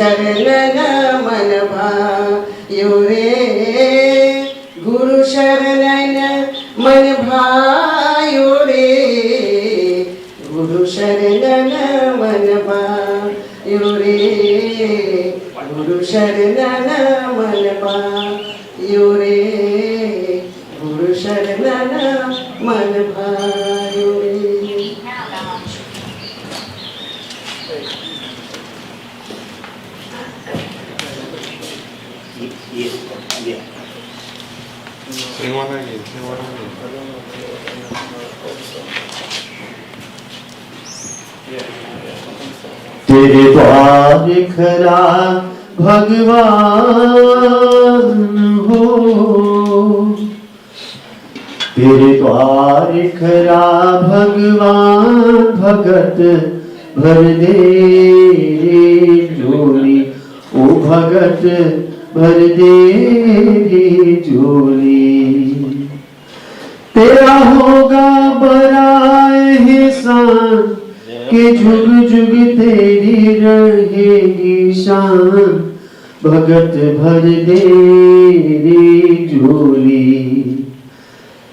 शरण मन भायो रे गुरु शरण मन भायो रे गुरु शरण मन भायो रे गुरु शरण मन भायो रे गुरु शरण मन भायो रे। तेरे द्वार खरा भगवान हो, तेरे द्वार खरा भगवान भगत भर दे रे झोली, ओ भगत भर दे रे झोली। तेरा होगा बड़ा एहसान कि जुग जुग तेरी रहेगी शान, भगत भर दे रे झोली।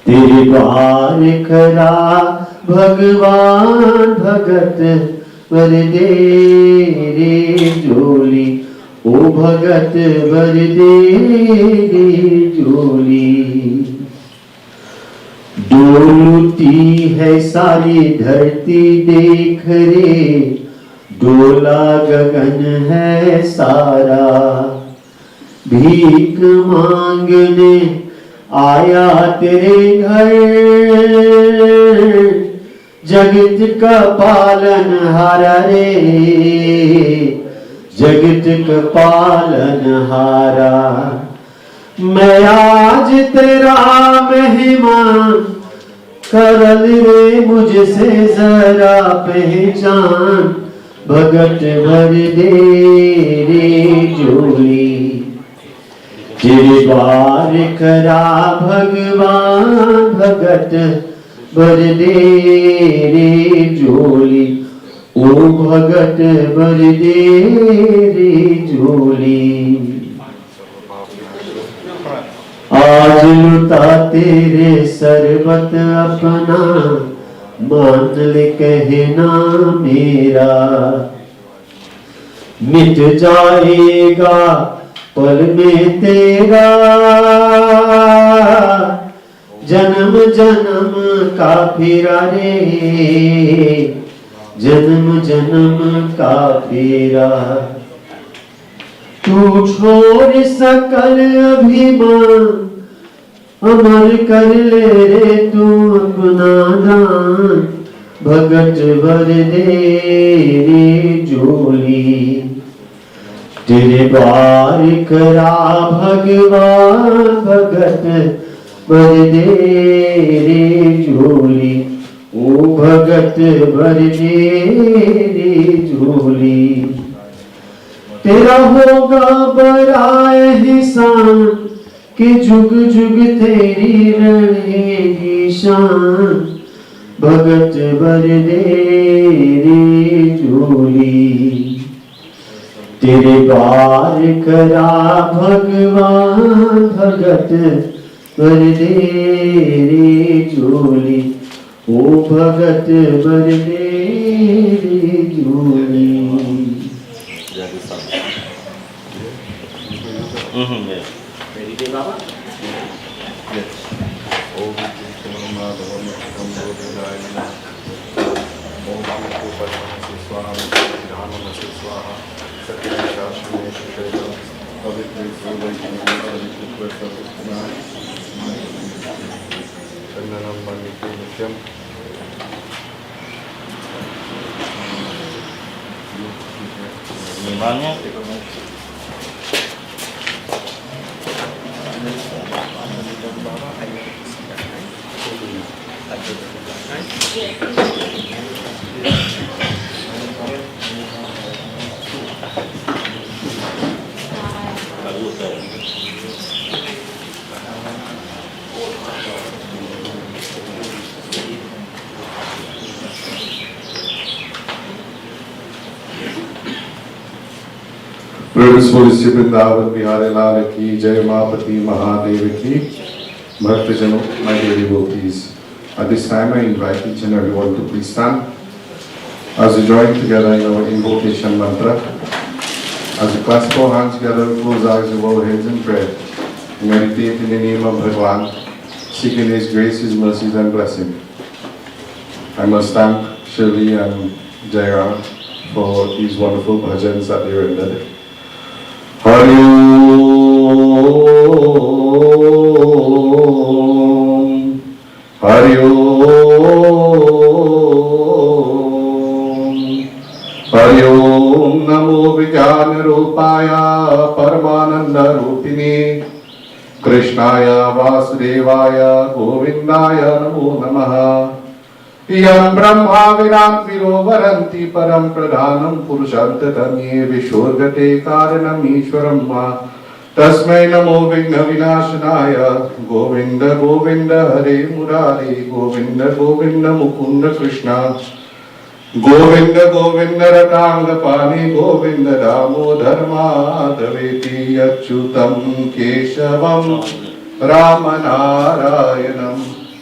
तेरे द्वार खरा भगवान भगत भर दे रे झोली, ओ भगत भर दे रे झोली। डोलती है सारी धरती देख रे, डोला गगन है सारा, भीख मांगने आया तेरे घर, जगत का पालन हारा रे, जगत का पालन हारा। मैं आज तेरा मेहमान, करल रे मुझसे जरा पहचान, भगत भर दे रे झोली। तेरे द्वार खरा भगवान भगत भर दे रे झोली, ओ भगत भर दे रे झोली। आज लुटा तेरे सरबत अपना, मान ले कहना मेरा, मिट जाएगा पल में तेरा, जन्म जन्म का फेरा रे, जन्म जन्म का फेरा। तू छोड़ सकल अभिमान, अमर कर ले रे तू अपना दान, भगत भर दे रे झोली। तेरे द्वार खरा भगवान भगत भर दे रे झोली, ओ भगत भर दे रे झोली। तेरा होगा बड़ा एहसान कि जुग जुग तेरी रहेगी शान, भगत भर दे रे झोली। तेरे द्वार खरा भगवान भगत भर दे रे झोली, ओ भगत भर दे रे झोली। Ready, Baba? Yes. Om Prince Vrindavan Bihari Lal ki Jai Mahapati Mahadev ki Bhaktajano, my dear devotees. At this time I invite each and everyone to please stand as we join together in our invocation mantra. As we clasp our hands together, close eyes and bow heads in prayer. Meditate in the name of Bhagwan, seeking His grace, His mercies and blessing. I must thank Shirley and Jairam for these wonderful bhajans that they rendered. Hari Om, Hari Om, Hari Om, Namo Vijnana Rupaya Paramananda Rupini Krishnaya Vasudevaya Govindaya Namo Namaha. Yam Brahma Virant Viro Varanti Param Pradhanam Purushantatanye Vishorgate Karanam Ishwaram Tasmai Namo Vigna Vinashanaya Govinda Govinda Hare Murari Govinda Govinda Mukunda Krishna Govinda Govinda Ratanga Pani Govinda Damodharma Daveti Achyutam Keshavam Ramanarayanam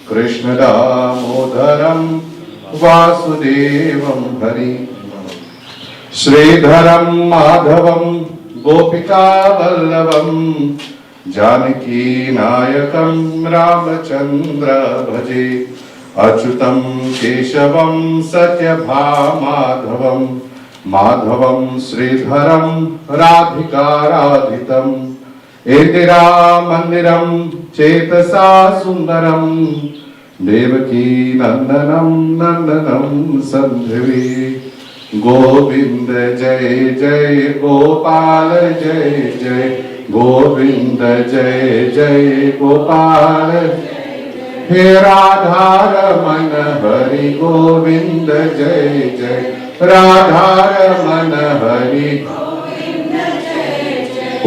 Krishna Damodaram Vasudevam Hari Sridharam Madhavam Gopika Vallavam Janaki Nayakam Ramachandra Bhaje Achyutam Keshavam Satyabhamadhavam Madhavam Sridharam Radhikaradhitam Indira Mandiram Chetasa Sundaram Devaki Nandanam Nandanam Sandhavi Govinda Jai Jai Gopal Jai Jai Govinda Jai Jai Gopal He Radharaman Hari Govinda Jai Jai Radharaman Hari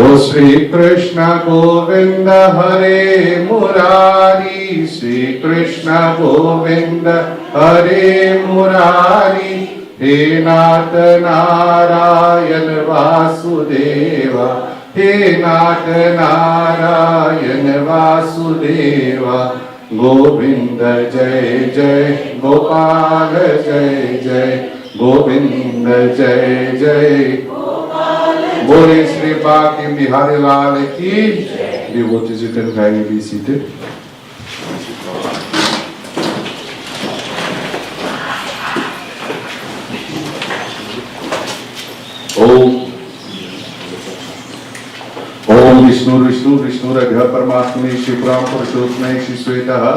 O Sri Krishna Govinda Hare Murari Sri Krishna Govinda Hare Murari He Nath Narayan Vasudeva He Nath Narayan Vasudeva Govinda Jai Jai Gopal Jai Jai Govinda Jai Jai Bole Sri Bhakti Bihari Lal ki. Devotees, you can kindly be seated. Om Vishnu Vishnu Vishnu Radha Paramatmane Shri Pram Purushotmane Shri Swetaha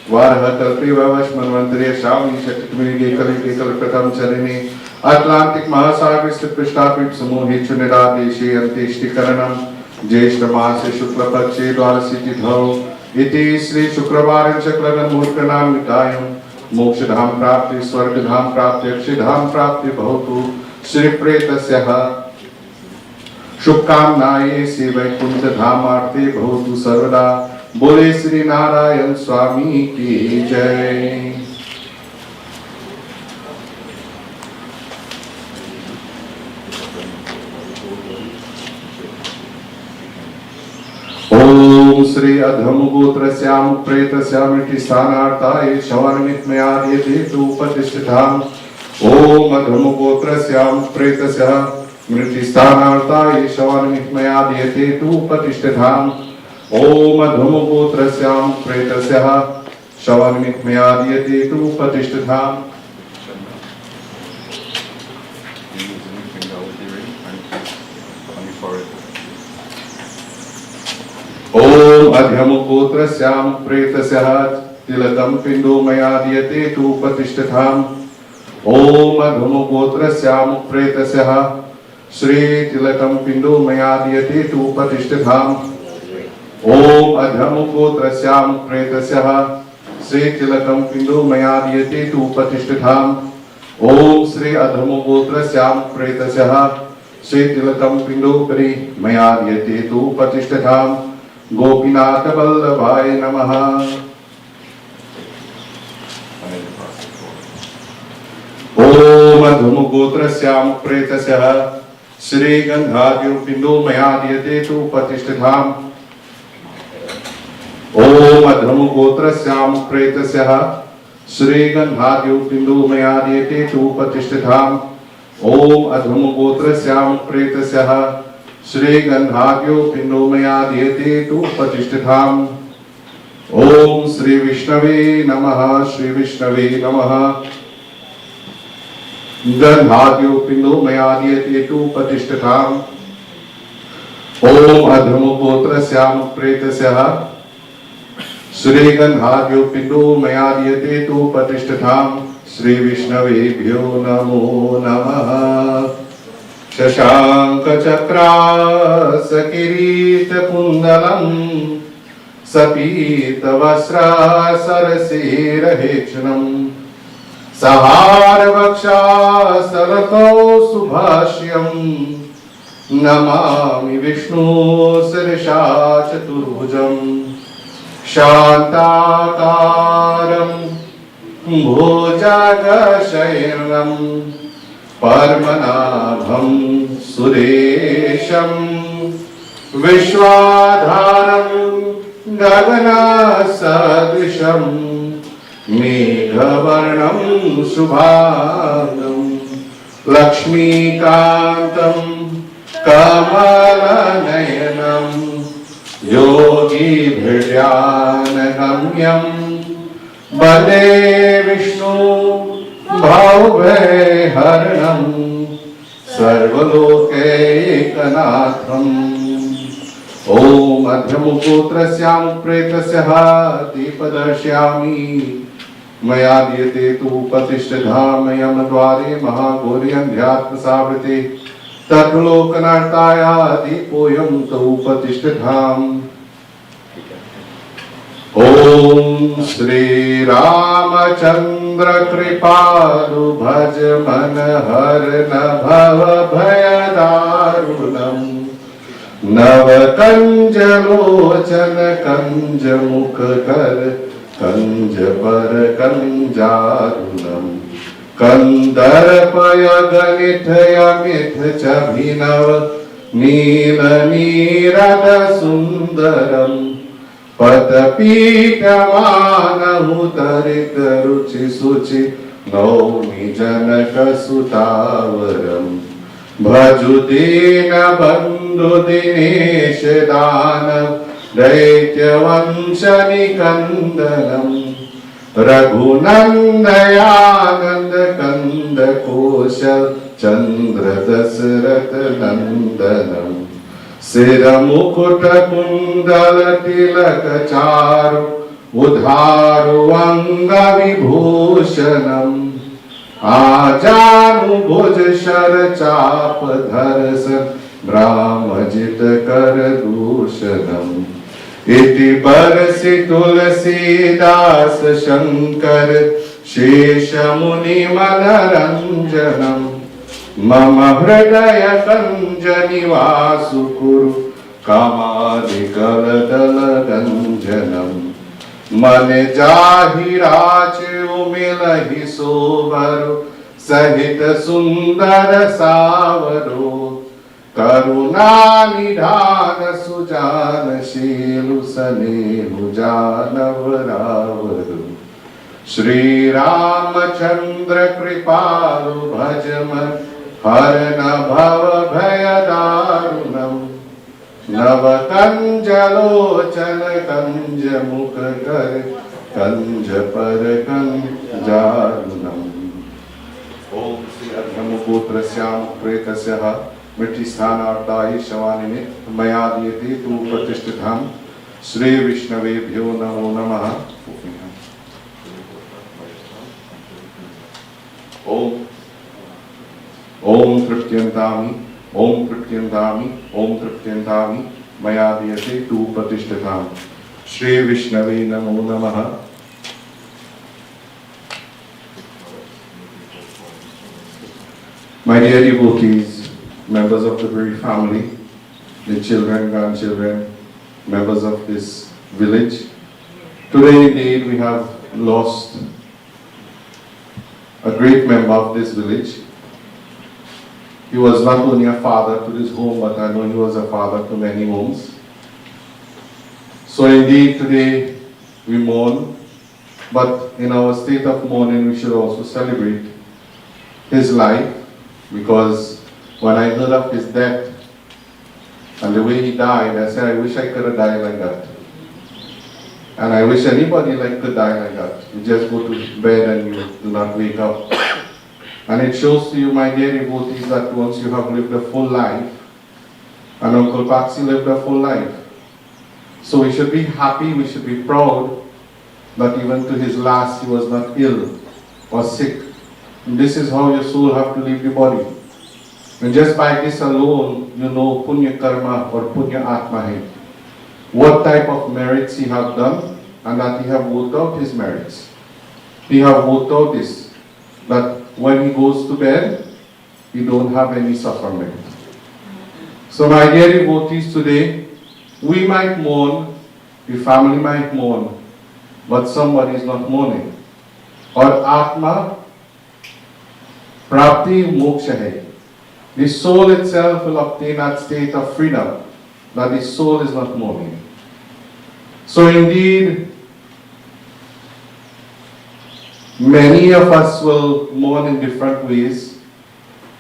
Varaha Kalpi Vavash Manvantare Shami Shaktimini Gekali Pratham Charini Atlantic Mahasagar स्थित पृष्ठापीठ समूहित निरादेशे अंत्येष्टि करणम ज्येष्ठ मासे शुक्ल पक्षे द्वादशी तिथौ इति श्री शुक्रवार शुक्लगण मुहूर्तनाम निकायं मोक्ष धाम प्राप्ति स्वर्ग धाम प्राप्ति अक्षय धाम प्राप्ति भवतु श्री प्रेतस्यः शुभकामनाये श्री वैकुंठ धामार्थे भवतु सर्वदा बोले श्री नारायण स्वामी की जय। ओम श्री अधम गोत्रस्याम प्रेतस्यामिति स्थानार्थाय शवनमित्मयाद्यते तु उपतिष्ठताम् ओम अधम गोत्रस्याम प्रेतस्याः मृति स्थानार्थाय शवनमित्मयाद्यते तु उपतिष्ठताम् ओम अधम गोत्रस्याम प्रेतस्याः शवनमित्मयाद्यते तु उपतिष्ठताम्। ओम अध्यम गोत्रस्याम प्रेतस्यः तिलकं पिंडो मया दीयते तु उपतिष्ठताम् ओम अध्यम गोत्रस्याम प्रेतस्यः श्री तिलकं पिंडो मया दीयते तु उपतिष्ठताम् ओम अध्यम गोत्रस्याम प्रेतस्यः श्री तिलकं पिंडो मया दीयते तु उपतिष्ठताम् ओम श्री अध्यम गोत्रस्याम प्रेतस्यः श्री तिलकं पिंडो परि मया दीयते तु उपतिष्ठताम् गोपीनाथ वल्लभाय नमः। ओम अधम गोत्रस्याम प्रेतस्यः Shri Gandhadyo Pindu Mayadiyate tu Patiष्ठिताम् Om Adhamu Gotrasyam Pretasyaha Shri Gandhadyo Pindu Mayadiyate tu Patiष्ठिताम् Om Adhamu Gotrasyam Pretasyaha Shri Gandhadyo Pindu Mayadiyate tu Patiष्ठिताम् Om Shri Vishnave Namaha Shri Vishnave Namaha Gandhadyo Pindu Mayadiyate tu Patiष्ठिताम् Om Adhamu Gotrasyam Pretasyaha Shri Gandhadyo Pindu Mayadiyate tu Patiष्ठिताम् Shri Vishnavebhyo Namo Namaha Shashanka Chakra Sakirita Kundalam Sapita Vasra Sarasira Hechanam Sahara Vaksha Sarato Subhashyam Namami Vishnu Sirisha Chaturbhujam Shantakaram Bhujagashayam Parmanabham Suresham Vishwadharam Gagana Sadrisham Meghavarnam Subhadam Lakshmikantam Kamalanayanam Yogi Bhiryanagam Bade Vishnu Bhavveharanam Sarvalokeikanatham Om Adhyamuputrasyam Pretasyaha Deepadarsyami Mayadiyate tu Patiष्ठिताम् Dvare Mahagoryan Dhyatma Savrite Tatlokanartaya Deepoyam tu Patiष्ठिताम् Om Shri Ramachandra Kripalu Bhaj Man Harna Bhava Bhayadarunam Navakanjalocan Kanjamukakar Kanjapar Kanjarunam Kandarpaya Ganithaya Mitha Chabhinav Nila Nirada Sundaram Patapitavanahutarita Ruchi Suchi Naumi Janaka Sutavaram Bhajudena Bandhu Dinesha Danam Daityavanshani Kandanam Raghunandayananda Kanda Kosha Chandra Dasarata Nandanam Sira Mukutta Kundala Tilaka Charu Udharu Anga Vibhushanam Ajanu Bhuj Shar Chap Dharsan Brahmajit Kar Dushanam Iti Barsi Tulsi Das Shankar Shesha Muni Manaranjanam Mama Hridaya Kanjani Vasukuru Kamadikaladala Ganjanam Mane Jahirache Umilahi Sovaru Sahita Sundara Savaru Karuna Nidhana Sujana Shilu Sanehu Janavararu Shri Ramachandra Kripalu Bhajaman Harana Bhava Bhayadarunam Navakanjalochana Kanjamukakar Kanjapar Kanjarunam Om Sri Adhyamuputrasyam Pretasyaha Mitisthanardahi Shavanimit Mayadiyate tu Patiष्ठिताम् Shri Vishnavebhyo Namo Namaha Om Trityantami Om Trityantami Om Trityantami Mayadiyate tu Patiष्ठिताम् Shri Vishnave Namo Namaha My dear devotees, members of the Buri family, the children, grandchildren, members of this village, today indeed we have lost a great member of this village. He was not only a father to this home, but I know he was a father to many homes. So indeed today we mourn, but in our state of mourning we should also celebrate his life, because when I heard of his death and the way he died, I said, I wish I could have died like that. And I wish anybody could die like that. You just go to bed and you do not wake up. And it shows to you, my dear devotees, that once you have lived a full life, and Uncle Patsy lived a full life. So we should be happy, we should be proud that even to his last he was not ill or sick. And this is how your soul have to leave the body. And just by this alone, you know punya karma or punya atma hai. What type of merits he have done, and that he have worked out his merits. He have worked out this, that when he goes to bed, he don't have any suffering. So my dear devotees, today, we might mourn, the family might mourn, but somebody is not mourning. Or Atma, Prapti Moksha hai. The soul itself will obtain that state of freedom, that the soul is not mourning. So indeed, many of us will mourn in different ways.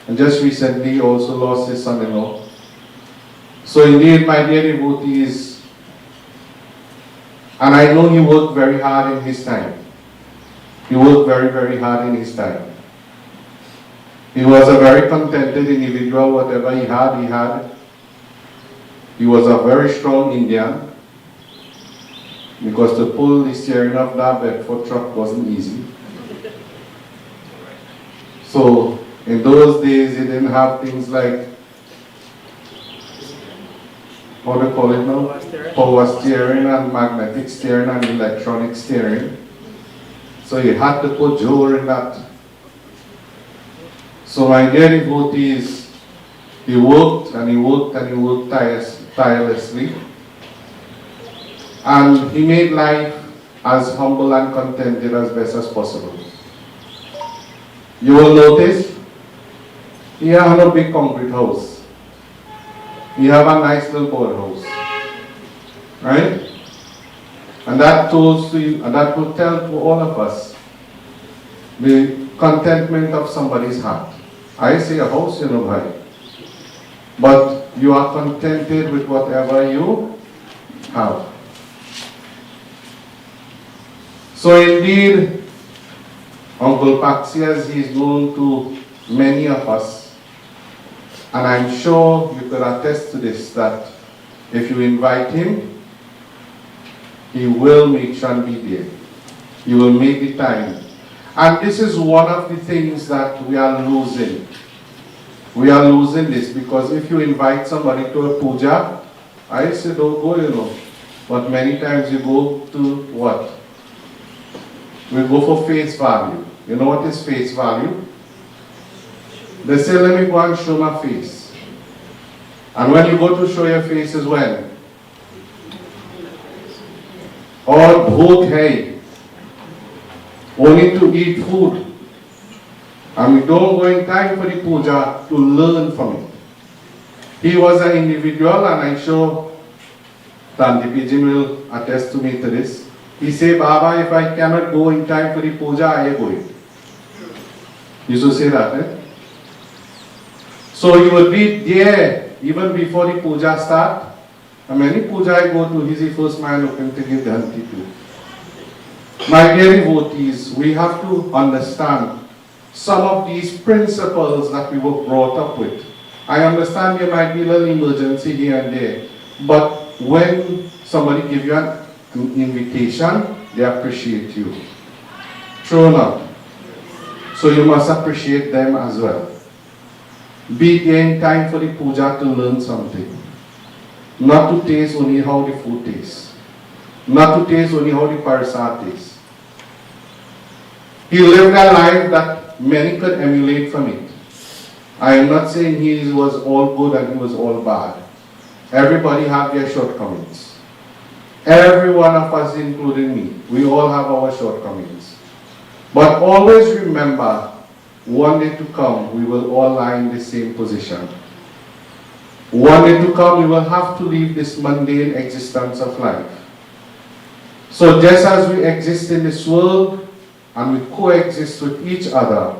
And just recently also lost his son-in-law. So indeed, my dear devotees, and I know he worked very hard in his time. He worked very, very hard in his time. He was a very contented individual. Whatever he had. He was a very strong Indian, because to pull the steering of that Bedford truck wasn't easy. So in those days, he didn't have things like, how do you call it now? Power steering and magnetic steering and electronic steering. So he had to put Joe in that. So my dear devotees, he worked and he worked and he worked tirelessly. And he made life as humble and contented as best as possible. You will notice, he had a big concrete house. He have a nice little board house. Right? And that tells to you, and that will tell to all of us the contentment of somebody's heart. I say a house, you know, right? But you are contented with whatever you have. So indeed, Uncle Patsy, as he is known to many of us, and I'm sure you could attest to this, that if you invite him, he will make sure and be there. He will make the time. And this is one of the things that we are losing. We are losing this, because if you invite somebody to a puja, I say don't go, you know. But many times you go to what? We go for face value. You know what is face value? They say, let me go and show my face. And when you go to show your face is when? Or bhoog hai. Only to eat food. And we don't go in time for the puja to learn from it. He was an individual, and I'm sure Tanti Pijin will attest to me to this. He said, Baba, if I cannot go in time for the puja, I am going. He used to say that, eh? So he would be there even before the puja start. And many puja I go to, he's the first man looking to give Dhanti to. My dear devotees, we have to understand some of these principles that we were brought up with. I understand there might be a little emergency here and there, but when somebody gives you an invitation, they appreciate you. True or not? So you must appreciate them as well. Be there in time for the puja to learn something. Not to taste only how the food tastes. Not to taste only how the parasat tastes. He lived a life that many could emulate from it. I am not saying he was all good and he was all bad. Everybody have their shortcomings. Every one of us, including me, we all have our shortcomings. But always remember one day to come, we will all lie in the same position. One day to come, we will have to leave this mundane existence of life. So just as we exist in this world and we coexist with each other,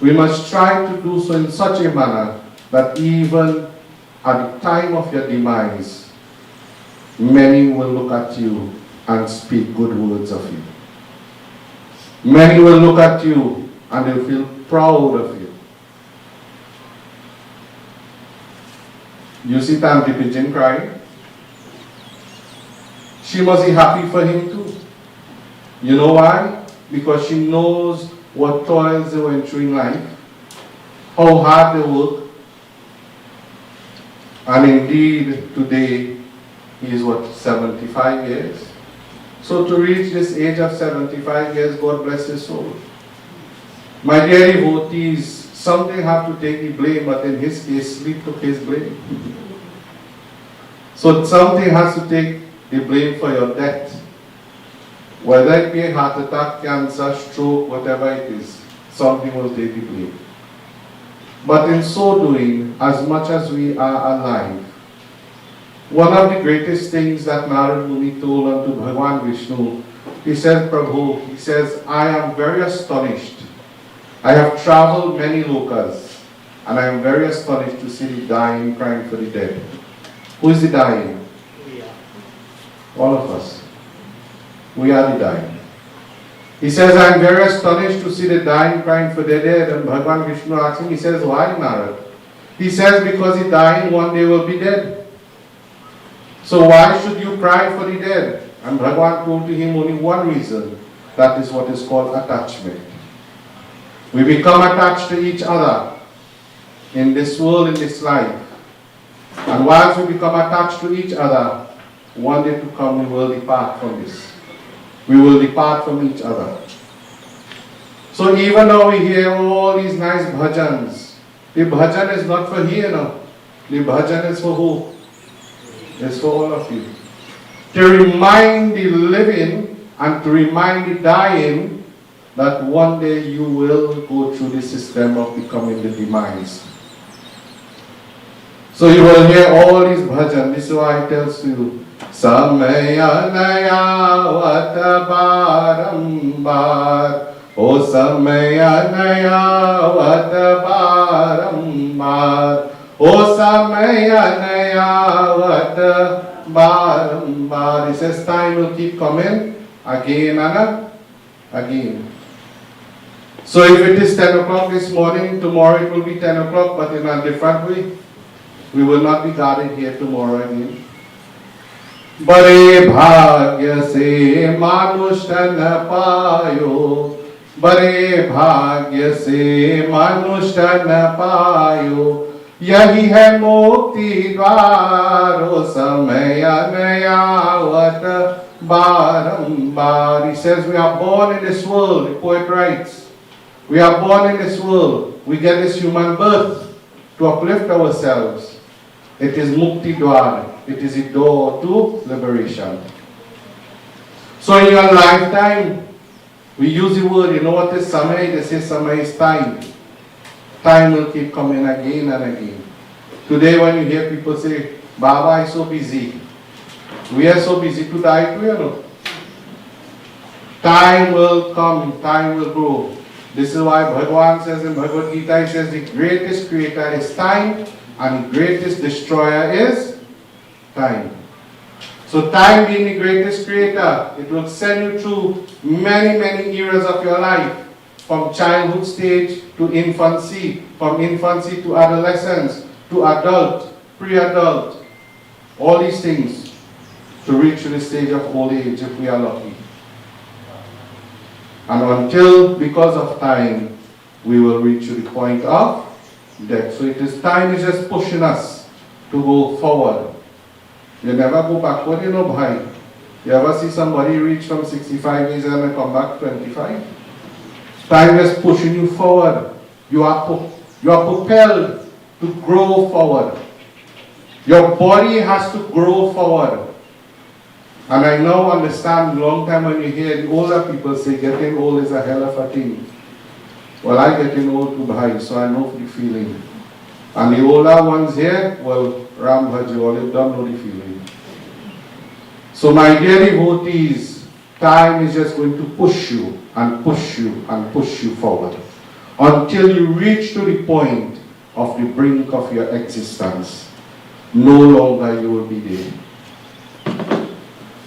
we must try to do so in such a manner that even at the time of your demise, many will look at you and speak good words of you. Many will look at you and they'll feel proud of you. You see Tante Pigeon crying? She must be happy for him too. You know why? Because she knows what toils they went through in life, how hard they work. And indeed, today, he is what, 75 years? So to reach this age of 75 years, God bless his soul. My dear devotees, something have to take the blame, but in his case, sleep took his blame. So something has to take the blame for your death. Whether it be a heart attack, cancer, stroke, whatever it is, something will take the blame. But in so doing, as much as we are alive, one of the greatest things that Narad Muni told unto Bhagavan Vishnu, he said, Prabhu, he says, I am very astonished. I have traveled many lokas, and I am very astonished to see the dying crying for the dead. Who is the dying? We are. All of us. We are the dying. He says, I am very astonished to see the dying crying for their dead. And Bhagavan Vishnu asks him, he says, why, Narad? He says, because the dying one day will be dead. So why should you cry for the dead? And Bhagavan told to him only one reason. That is what is called attachment. We become attached to each other in this world, in this life. And whilst we become attached to each other, one day to come we will depart from this. We will depart from each other. So even though we hear all these nice bhajans, the bhajan is not for here now. The bhajan is for who? It's for all of you. To remind the living and to remind the dying that one day you will go through the system of becoming the demise. So you will hear all these bhajan. This is why it tells you, Samaya Nayavat Barambar. O Samaya Nayavat Barambar. O Samaya Nayavat Barambar. He says time will keep coming again and again. So if it is 10 o'clock this morning, tomorrow it will be 10 o'clock, but in a different way. We will not be gathered here tomorrow again. Bare bhagya se manush tan payo. Bare bhagya se manush tan payo. Yahi hai mukti dwaro samaya nayavat barambar. He says we are born in this world, the poet writes. We are born in this world. We get this human birth to uplift ourselves. It is mukti dwar. It is a door to liberation. So in your lifetime, we use the word, you know what is samay? They say samay is time. Time will keep coming again and again. Today when you hear people say, Baba is so busy. We are so busy to die too, you know. Time will come, time will go. This is why Bhagavan says in Bhagavad Gita, he says the greatest creator is time and the greatest destroyer is time. So time being the greatest creator, it will send you through many, many eras of your life. From childhood stage to infancy, from infancy to adolescence, to adult, pre-adult. All these things to reach to the stage of old age if we are lucky. And until, because of time, we will reach to the point of death. So it is time is just pushing us to go forward. You never go backward, you know, bhai. You ever see somebody reach from 65 years and come back 25? Time is pushing you forward. You are propelled to grow forward. Your body has to grow forward. And I now understand, long time when you hear the older people say getting old is a hell of a thing. Well, I getting old too high, so I know the feeling. And the older ones here, well, Ram Bhaji, all you don't know the feeling. So my dear devotees, time is just going to push you and push you and push you forward until you reach to the point of the brink of your existence. No longer you will be there.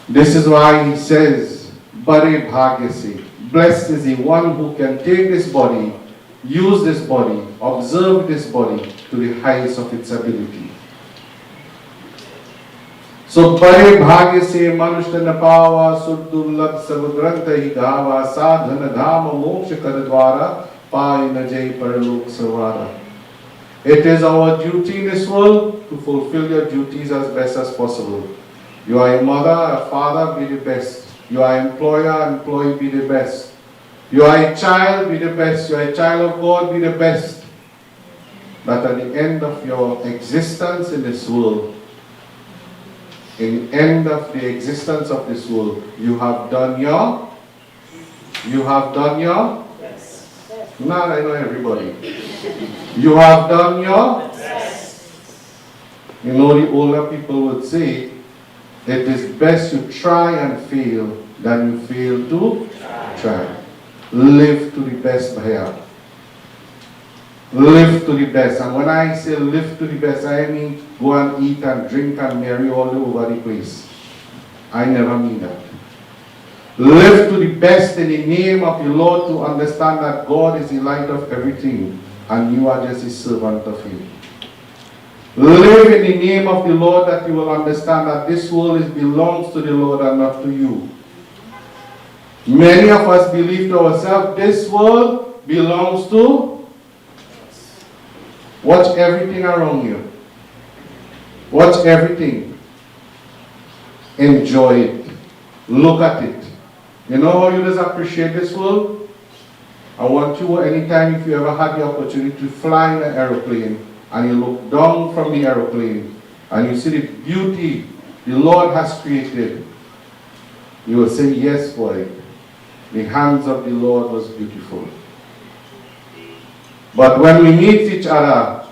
This is why he says, Bare Bhagyasi, blessed is the one who can take this body, use this body, observe this body to the highest of its ability. So, Bare Bhagyasi Manushtana Pava Suddulab Savadranta Higava Sadhana Dhama Moksha Kadadvara Paina Jai Paralok Savara. It is our duty in this world to fulfill your duties as best as possible. You are a mother, a father, be the best. You are employer, employee, be the best. You are a child, be the best. You are a child of God, be the best. But at the end of your existence in this world, in the end of the existence of this world, you have done your, not I know everybody. You have done your, you know the older people would say, it is best you try and fail than you fail to try. Live to the best, Bhaiya. Live to the best. And when I say live to the best, I mean go and eat and drink and marry all over the place. I never mean that. Live to the best in the name of the Lord to understand that God is the light of everything and you are just a servant of Him. Live in the name of the Lord that you will understand that this world belongs to the Lord and not to you. Many of us believe to ourselves this world belongs to. Watch everything around you. Watch everything. Enjoy it. Look at it. You know how you just appreciate this world? I want you, anytime if you ever had the opportunity to fly in an aeroplane and you look down from the aeroplane and you see the beauty the Lord has created, you will say, yes, boy, the hands of the Lord was beautiful. But when we meet each other,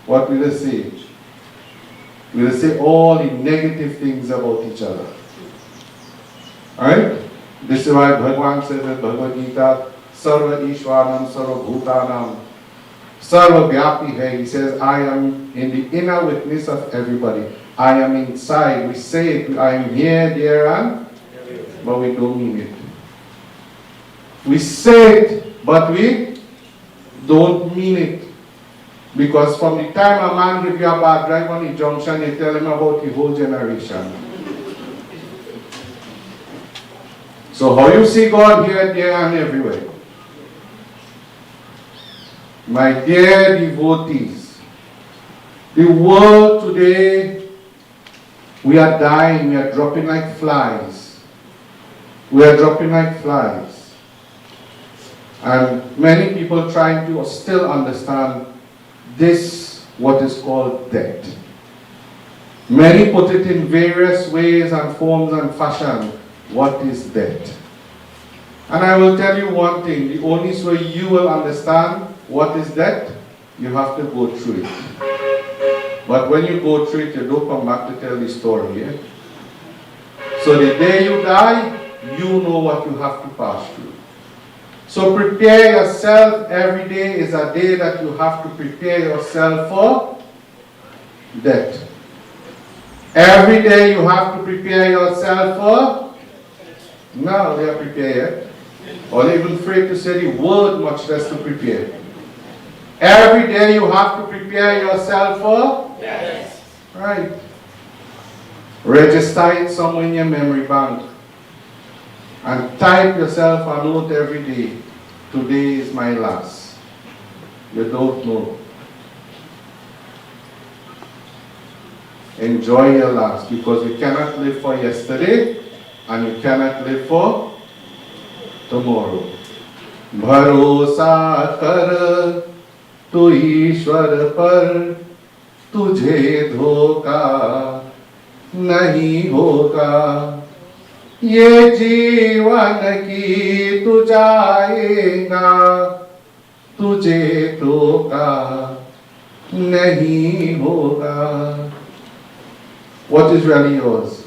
what will they say? We will say all the negative things about each other. Alright? This is why Bhagavan says in Bhagavad Gita, Sarva Ishwaranam Sarva Bhutanam Sarva Vyapi hai. He says, I am in the inner witness of everybody. I am inside. We say it, I am here, there, and but we don't mean it. We say it, but we don't mean it. Because from the time a man gives you a bad drive on the junction, you tell him about the whole generation. So how you see God here, there, and everywhere? My dear devotees, the world today, we are dying, we are dropping like flies. We are dropping like flies. And many people trying to still understand this, what is called death. Many put it in various ways and forms and fashion. What is death? And I will tell you one thing, the only way you will understand what is death, you have to go through it. But when you go through it, you don't come back to tell the story. Yeah? So the day you die, you know what you have to pass through. So prepare yourself. Every day is a day that you have to prepare yourself for death. Every day you have to prepare yourself for. Now they are prepared. Or even afraid to say the word, much less to prepare. Every day you have to prepare yourself for. Yes. Right. Register it somewhere in your memory bank. And type yourself a note every day. Today is my last. You don't know. Enjoy your last, because you cannot live for yesterday and you cannot live for tomorrow. Bharosa kar tu Ishwar par, tujhe dhoka nahi hoga. ये जीवन की तू जाएगा, तुझे धोखा नहीं होगा. What is really yours?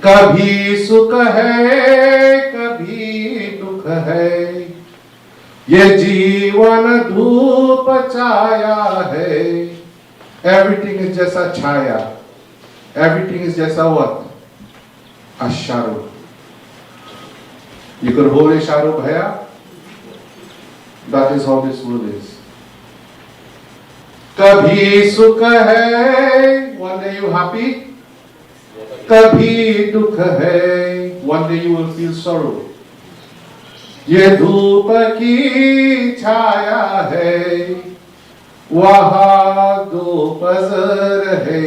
कभी सुख है कभी दुख है, ये जीवन धूप छाया है. Everything is just a chaya. Everything is just a what? A shadow. You could hold a shadow, bhaiya. That is how this world is. Kabhi sukh hai, one day you happy. Kabhi dukh hai, one day you will feel sorrow. ये धूप की छाया है, वहाँ दोपहर है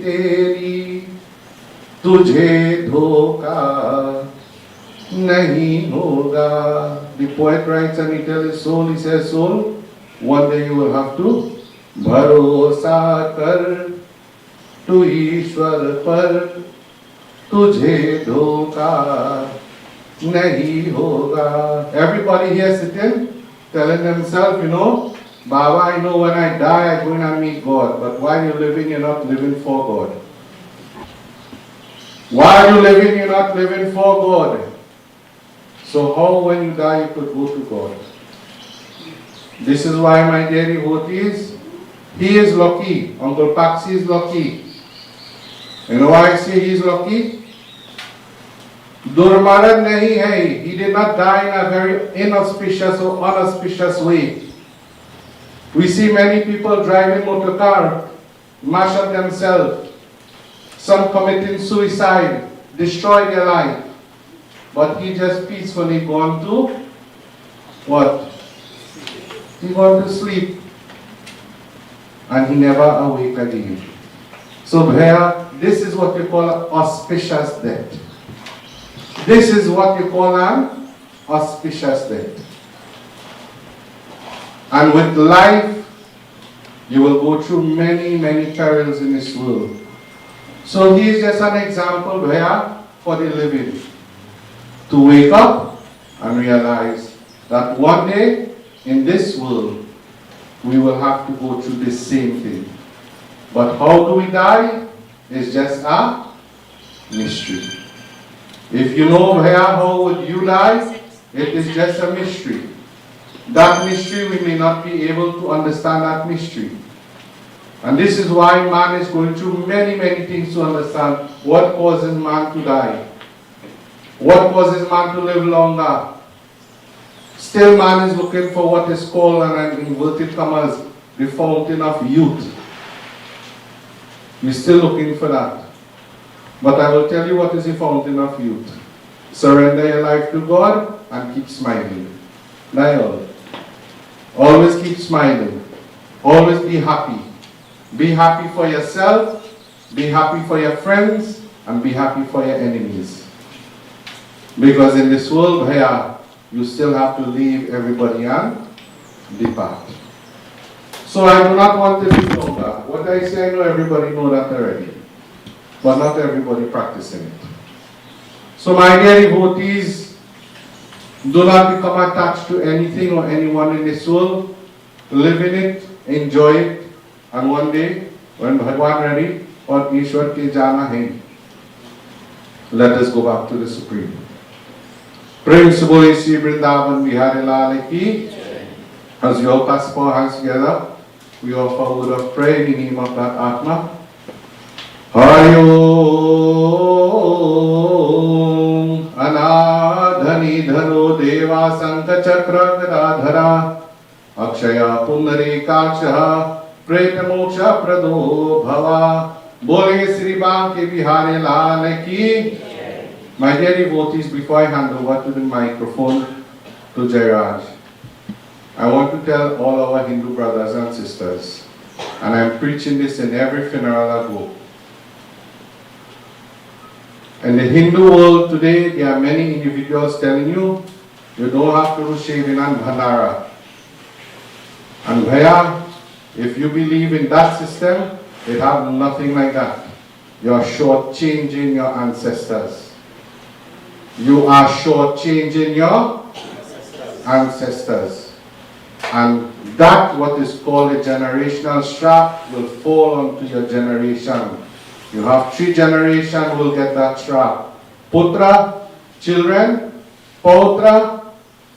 तेरी, तुझे धोखा नहीं होगा. The poet writes and he tells his soul, he says, soul, one day you will have to भरोसा कर तू ईश्वर पर, तुझे धोखा नहीं होगा. Everybody here sitting, telling themselves, you know, Baba, I know when I die I'm going to meet God, but while you're living, you're not living for God. While you're living, you're not living for God. So how when you die you could go to God? This is why my dear devotees, he is lucky. Uncle Paxi is lucky. You know why I say he is lucky? Durmaran nahi hai. He did not die in a very inauspicious or unauspicious way. We see many people driving motor car, mash up themselves, some committing suicide, destroy their life. But he just peacefully gone to what? He gone to sleep. And he never awake again. So bhaiya, this is what you call an auspicious death. This is what you call an auspicious death. And with life, you will go through many, many perils in this world. So he is just an example bhaiya for the living. To wake up and realize that one day in this world, we will have to go through the same thing. But how do we die is just a mystery. If you know bhaiya, how would you die, it is just a mystery. That mystery, we may not be able to understand that mystery. And this is why man is going through many, many things to understand what causes man to die. What causes man to live longer. Still man is looking for what is called, and in inverted commas, the fountain of youth. We're still looking for that. But I will tell you what is the fountain of youth. Surrender your life to God and keep smiling. Now, always keep smiling. Always be happy. Be happy for yourself, be happy for your friends, and be happy for your enemies. Because in this world, bhaiya, you still have to leave everybody and depart. So I do not want to live longer. What I say, I know everybody know that already. But not everybody practicing it. So my dear devotees, do not become attached to anything or anyone in this world. Live in it, enjoy it, and one day, when Bhagwan ready, or Ishwar ke jana hai, let us go back to the Supreme. Prem se bole Sri Vrindavan Bihari Lal ki. As we all clasp our hands together, we offer a word of prayer in the name of that Atma. Hari Om Anadhani Dharo Deva Sankha Chakra Gadadhara Akshaya Pundari Kakshaha Preta Moksha Prado Bhava. Bole Sri Bam ke Bihari Lal ki. My dear devotees, before I hand over to the microphone to Jairaj, I want to tell all our Hindu brothers and sisters, and I'm preaching this in every funeral I go. In the Hindu world today, there are many individuals telling you, you don't have to do shaving and bhandara. And bhaiya, if you believe in that system, it has nothing like that. You are shortchanging your ancestors. You are shortchanging your ancestors. And that, what is called a generational strap, will fall onto your generation. You have 3 generations who will get that strap. Putra, children, Pautra,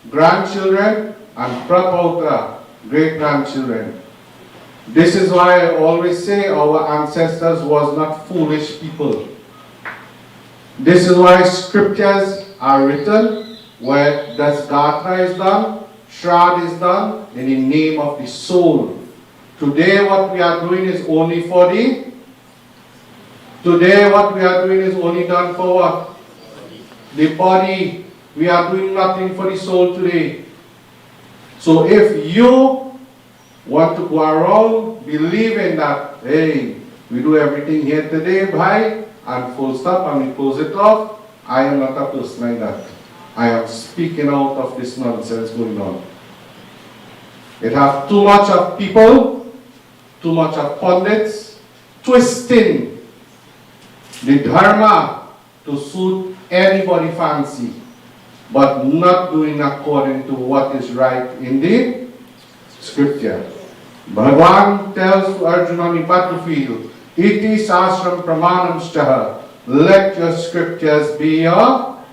grandchildren, and Prapautra, great-grandchildren. This is why I always say our ancestors was not foolish people. This is why scriptures are written where Dasgatra is done, Shraddha is done in the name of the soul. Today what we are doing is only for the... Today what we are doing is only done for what? The body. We are doing nothing for the soul today. So if you want to go around believing that, hey, we do everything here today, bye, and full stop, and we close it off, I am not a person like that. I am speaking out of this nonsense going on. It has too much of people, too much of pundits, twisting the dharma to suit anybody fancy, but not doing according to what is right in the scripture. Bhagavan tells to Arjuna on the battlefield, Iti sastram pramanam staha, let your scriptures be your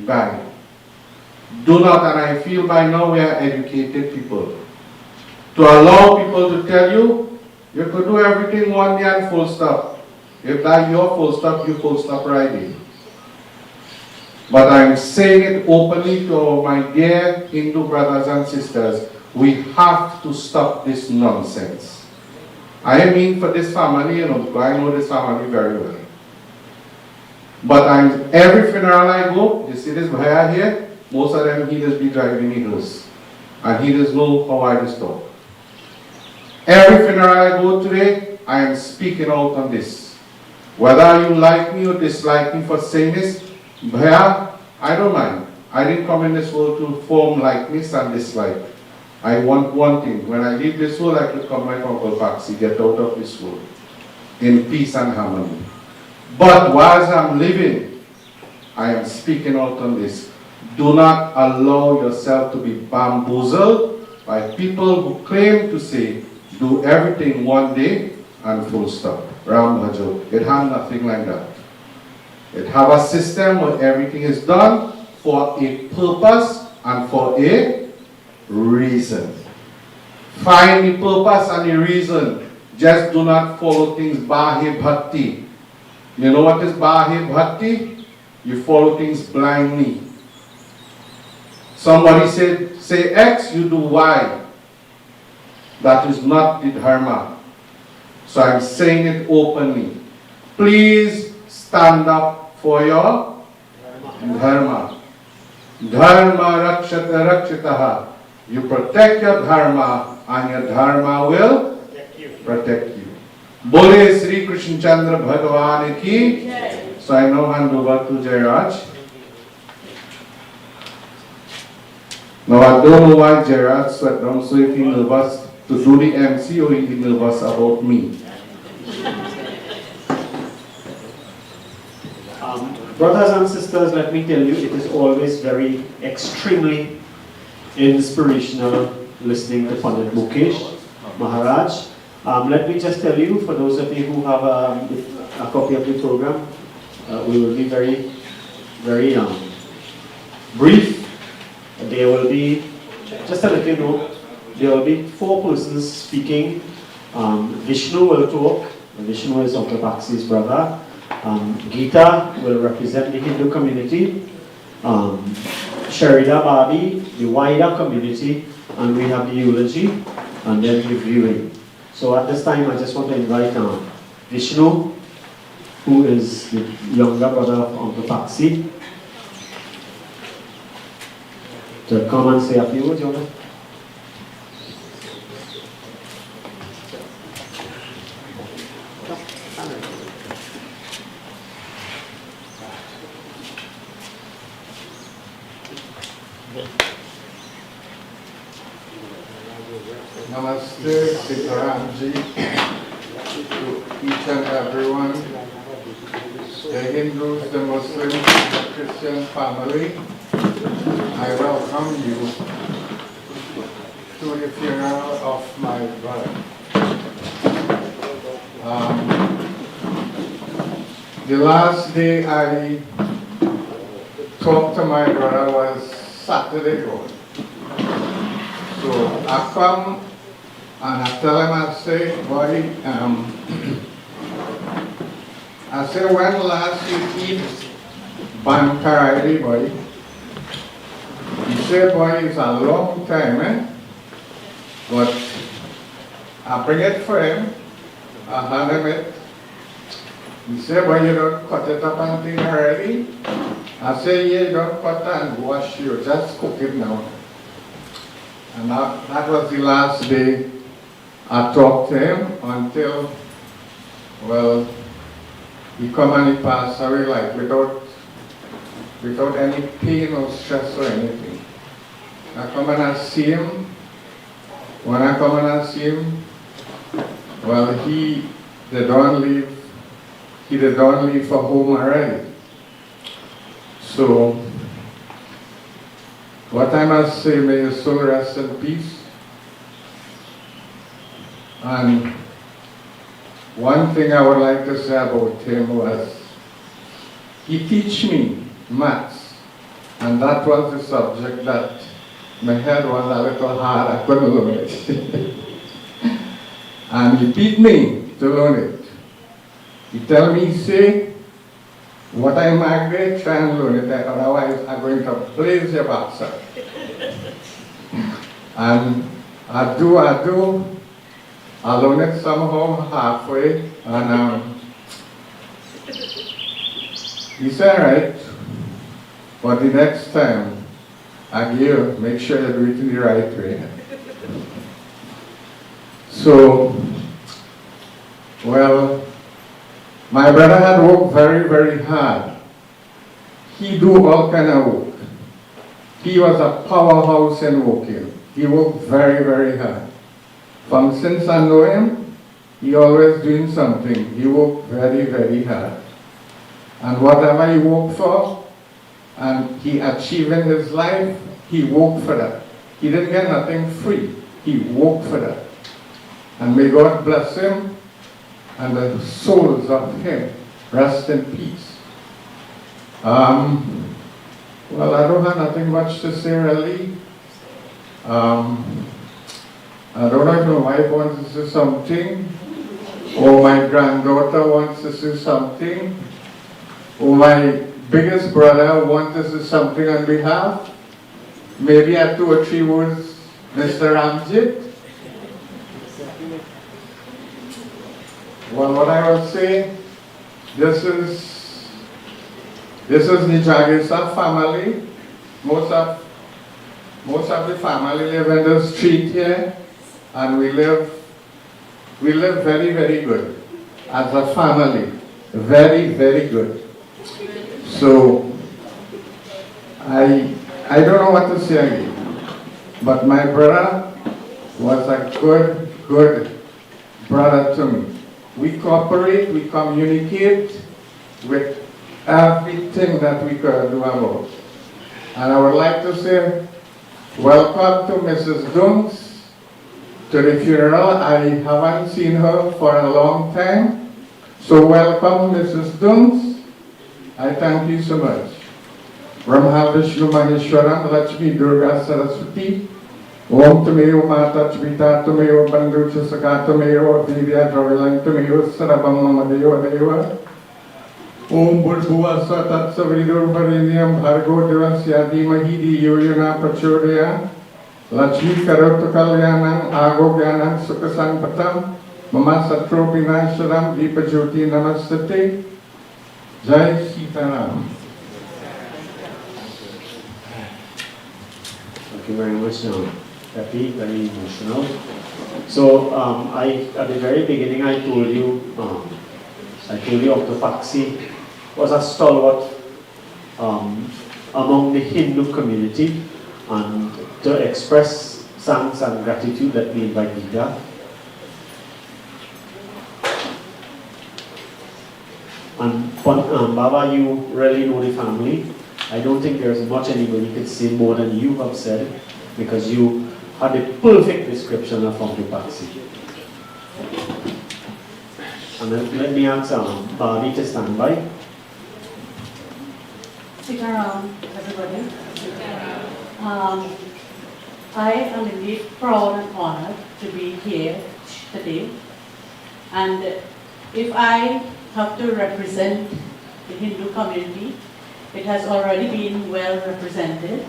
guide. Do not, and I feel by now we are educated people, to allow people to tell you, you could do everything one day and full stop. If that your full stop, you full stop riding. But I'm saying it openly to my dear Hindu brothers and sisters, we have to stop this nonsense. I mean for this family, you know, I know this family very well. But every funeral I go, you see this bhaiya here, most of them healers be driving me hearse. And healers know how I just talk. Every funeral I go today, I am speaking out on this. Whether you like me or dislike me for saying this, bhaiya, I don't mind. I didn't come in this world to form likeness and dislike. I want one thing. When I leave this world, I could come like Uncle Paxi, get out of this world in peace and harmony. But whilst I'm living, I am speaking out on this. Do not allow yourself to be bamboozled by people who claim to say, do everything one day and full stop. Ram Bhajo. It has nothing like that. It have a system where everything is done for a purpose and for a reason. Find the purpose and the reason. Just do not follow things Bahi Bhakti. You know what is Bahi Bhakti? You follow things blindly. Somebody said, say X, you do Y. That is not the dharma. So I'm saying it openly. Please stand up for your dharma. Dharma rakshata rakshitaha. You protect your dharma and your dharma will protect you. Bole Sri Krishna Chandra Bhagavan ki. So I now hand over to Jairaj. Now I don't know why Jairaj sweat down, so if he nervous to do the MC or if he nervous about me. Brothers and sisters, let me tell you, it is always very extremely inspirational listening to Pandit Mukesh Maharaj. Let me just tell you, for those of you who have a copy of the program, we will be very, very brief. There will be, just to let you know, there will be 4 persons speaking. Vishnu will talk. Vishnu is Dr. Baxi's brother. Gita will represent the Hindu community. Sharida Babi, the wider community. And we have the eulogy and then the viewing. So at this time, I just want to invite Vishnu, who is the younger brother of Uncle Baxi, to come and say a few words, Jonah. Namaste, Sitaramji, to each and everyone, the Hindus, the Muslims, the Christian family. I welcome you to the funeral of my brother. The last day I talked to my brother was Saturday morning. So I come and I tell him, I say, boy, I say, when last you eat Bankaradi, boy? He said, boy, it's a long time, eh? But I bring it for him, I hand him it. He said, boy, you don't cut it up and thing already? I say, yeah, you don't cut it and wash, you just cook it now. And that was the last day I talked to him until, well, he come and he passed away like without any pain or stress or anything. I come and I see him. When I come and I see him, well, he did not leave for home already. So, what I must say, may his soul rest in peace. And one thing I would like to say about him was, he teach me maths, and that was the subject that my head was a little hard, I couldn't learn it. And he beat me to learn it. He tell me, say, what I marked there, try and learn it, otherwise I'm going to blaze your backside. And I do, I learn it somehow halfway, and he said, right, but the next time I give, make sure you do it in the right way. So, well, my brother had worked very, very hard. He do all kind of work. He was a powerhouse in working. He worked very, very hard. Since I know him, he always doing something. He worked very, very hard. And whatever he worked for, and he achieved in his life, he worked for that. He didn't get nothing free. He worked for that. And may God bless him, and the souls of him rest in peace. Well, I don't have nothing much to say really. I don't know if my wife wants to say something, or my granddaughter wants to say something, or my biggest brother wants to say something on behalf. Maybe I 2 or 3 words, Mr. Ramjit. Well, what I will say, this is the Jagesssar family. Most of the family live in the street here, and we live very, very good as a family. Very, very good. So I don't know what to say again, but my brother was a good brother to me. We cooperate, we communicate with everything that we could do about. And I would like to say, welcome to Mrs. Dunks to the funeral. I haven't seen her for a long time. So welcome, Mrs. Dunks. I thank you so much. Brahma Vishnu Maheshwaram Lakshmi Durga Saraswati Om Tumeo Mata Chvita Tumeo Bandhu Chasaka Tumeo Vidya Dravilang Tumeo Sarabam Mamadeo Deva Om Buddhuva Satat Savidur Variniam Bhargo Devasyadi Mahidi Yoyana Prachodaya Lakshmi Karota Kalyanam Ago Gyanam Sukhasan Patam Mama Satro Vinasharam Deepa Jyoti Namastate Jai Sitaram. Thank you very much, Happy, very emotional. So at the very beginning, I told you Dr. Faxi was a stalwart among the Hindu community, and to express thanks and gratitude that we invite Vidya. And Baba, you really know the family. I don't think there's much anybody could say more than you have said, because you are the perfect description of Onkopaxi. And then let me ask Barbie to stand by. Stick around, everybody. I am indeed proud and honored to be here today. And if I have to represent the Hindu community, it has already been well represented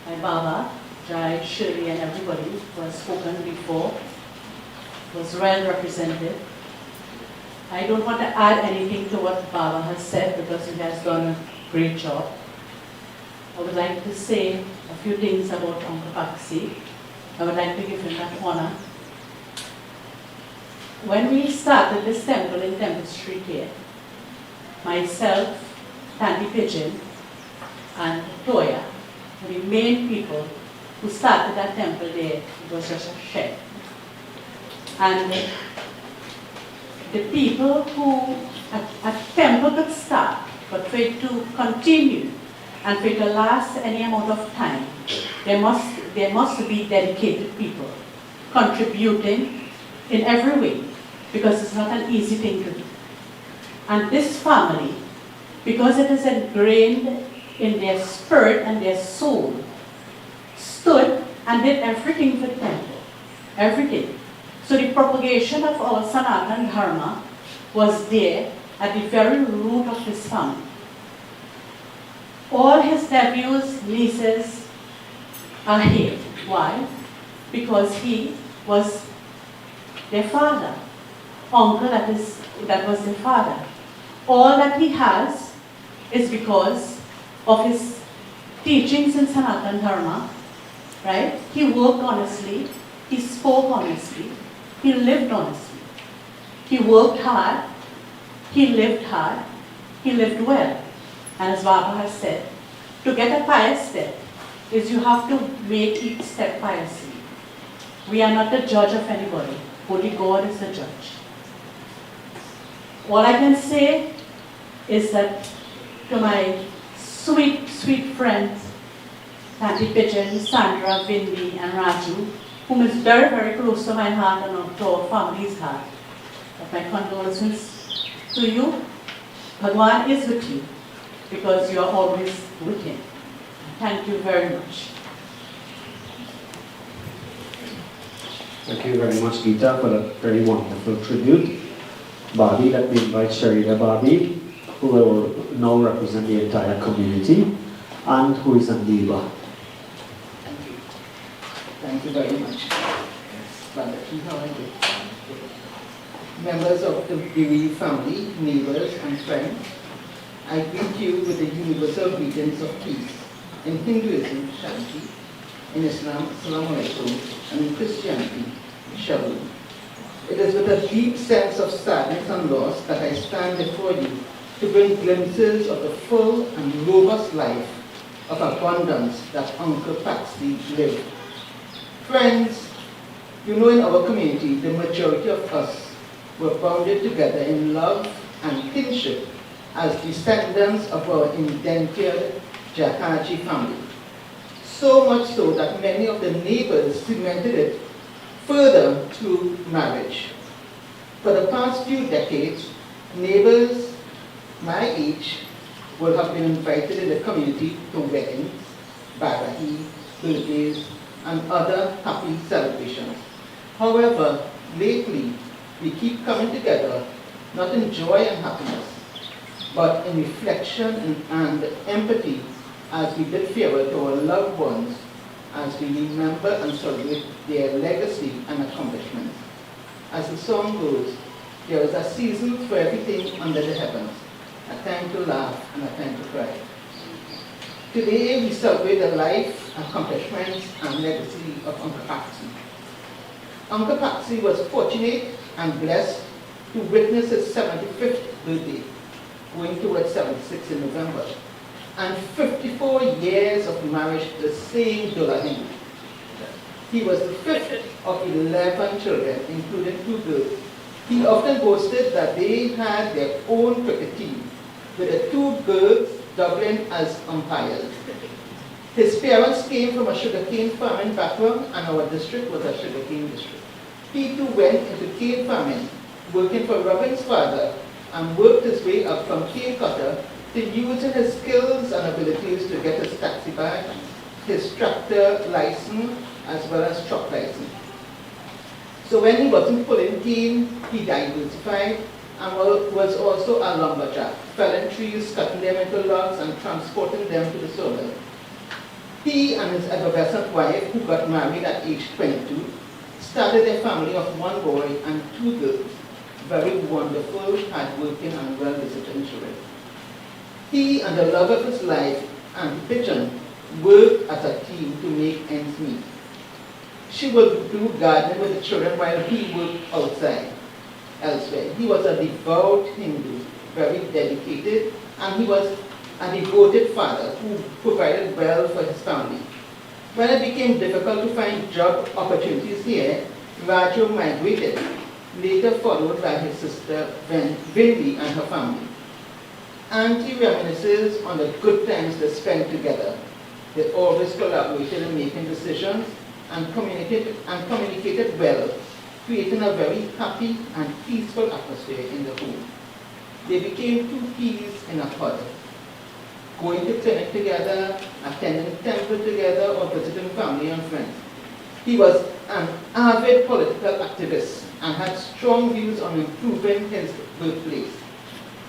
by Baba, Jai, Shirley, and everybody who has spoken before. It was well represented. I don't want to add anything to what Baba has said because he has done a great job. I would like to say a few things about Onkopaxi. I would like to give him that honor. When we started this temple in Temple Street here, myself, Tandy Pigeon, and Toya were the main people who started that temple there. It was just a shed. And the people who a temple could start, but for it to continue and for it to last any amount of time, there must be dedicated people contributing in every way, because it's not an easy thing to do. And this family, because it is ingrained in their spirit and their soul, stood and did everything for the temple, everything. So the propagation of our Sanatan Dharma was there at the very root of this family. All his nephews, nieces are here. Why? Because he was their father. Uncle, that was their father. All that he has is because of his teachings in Sanatan Dharma, right? He worked honestly, he spoke honestly, he lived honestly. He worked hard, he lived well. And as Baba has said, to get a pious step is you have to make each step piously. We are not the judge of anybody. Only God is the judge. All I can say is that to my sweet, sweet friends, Tanti Pigeon, Sandra, Vindi, and Raju, whom is very, very close to my heart and to our family's heart, but my condolences to you. Bhagwan is with you, because you are always with him. Thank you very much. Thank you very much, Geeta, for that very wonderful tribute. Barbie, let me invite Sharida Barbie, who will now represent the entire community, and who is a neighbor. Thank you. Thank you very much. Members of the bereaved family, neighbors, and friends, I greet you with the universal greetings of peace. In Hinduism, Shanti; in Islam, Assalamu Alaikum; and in Christianity, Shalom. It is with a deep sense of sadness and loss that I stand before you to bring glimpses of the full and robust life of abundance that Onkopaxi lived. Friends, you know, in our community, the majority of us were bounded together in love and kinship as descendants of our indentured Jahaji family. So much so that many of the neighbors cemented it further through marriage. For the past few decades, neighbors my age will have been invited in the community to weddings, barahi, birthdays, and other happy celebrations. However, lately, we keep coming together, not in joy and happiness, but in reflection and empathy as we bid farewell to our loved ones, as we remember and celebrate their legacy and accomplishments. As the song goes, there is a season for everything under the heavens, a time to laugh and a time to cry. Today we celebrate the life, accomplishments, and legacy of Onkopaxi. Onkopaxi was fortunate and blessed to witness his 75th birthday, going towards 76 in November, and 54 years of marriage to the same Dolahin. He was the fifth of 11 children, including 2 girls. He often boasted that they had their own cricket team, with the 2 girls doubling as umpires. His parents came from a sugarcane farming background, and our district was a sugarcane district. He too went into cane farming, working for Robin's father, and worked his way up from cane cutter to using his skills and abilities to get his taxi badge, his tractor license, as well as truck license. So when he wasn't pulling cane, he diversified and was also a lumberjack, felling trees, cutting them into logs, and transporting them to the sawmill. He and his effervescent wife, who got married at age 22, started a family of one boy and 2 girls, very wonderful, hardworking, and well-disciplined children. He and the love of his life, Auntie Pigeon, worked as a team to make ends meet. She would do gardening with the children while he worked outside, elsewhere. He was a devout Hindu, very dedicated, and he was a devoted father who provided well for his family. When it became difficult to find job opportunities here, Raju migrated, later followed by his sister Vindy and her family. Auntie reminisces on the good times they spent together. They always collaborated in making decisions and communicated well, creating a very happy and peaceful atmosphere in the home. They became 2 peas in a pod, going to clinic together, attending temple together, or visiting family and friends. He was an avid political activist and had strong views on improving his birthplace.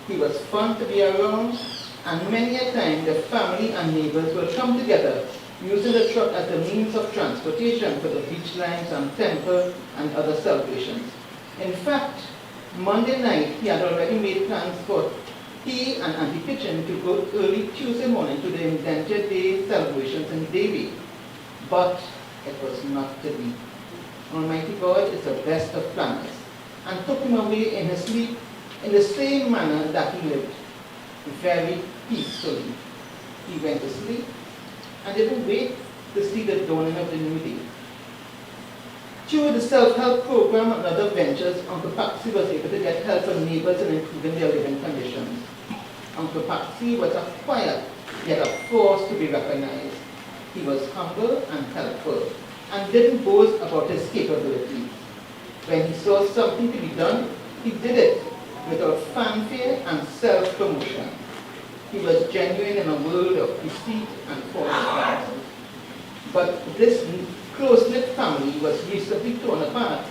He was fun to be around, and many a time the family and neighbors will come together using the truck as the means of transportation for the beach lines and temple and other celebrations. In fact, Monday night he had already made plans for he and Auntie Pigeon to go early Tuesday morning to the Indented Day celebrations in Devi. But it was not to be. Almighty God is the best of planners, and took him away in his sleep in the same manner that he lived, very peacefully. He went to sleep and didn't wait to see the dawning of the new day. Through the self-help program and other ventures, Uncle Patsy was able to get help from neighbors in improving their living conditions. Uncle Patsy was a quiet, yet a force to be recognized. He was humble and helpful, and didn't boast about his capabilities. When he saw something to be done, he did it without fanfare and self-promotion. He was genuine in a world of deceit and false pride. But this close-knit family was recently torn apart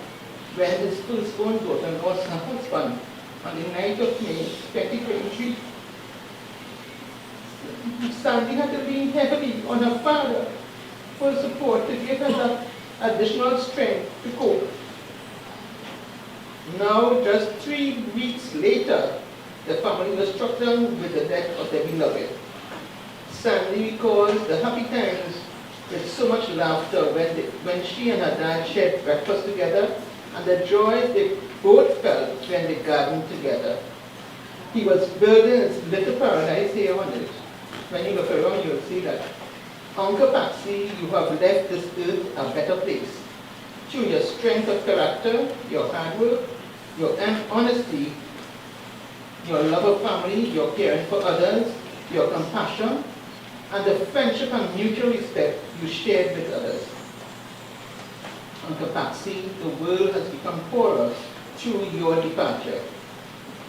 when his firstborn daughter lost her husband on the night of May 2023. Sandy had to lean heavily on her father for support to give her the additional strength to cope. Now, just 3 weeks later, the family was struck down with the death of their beloved. Sandy recalls the happy times with so much laughter when she and her dad shared breakfast together, and the joy they both felt when they gardened together. He was building his little paradise here on it. When you look around, you'll see that. Uncle Patsy, you have left this earth a better place. Through your strength of character, your hard work, your honesty, your love of family, your caring for others, your compassion, and the friendship and mutual respect you shared with others. Uncle Patsy, the world has become poorer through your departure.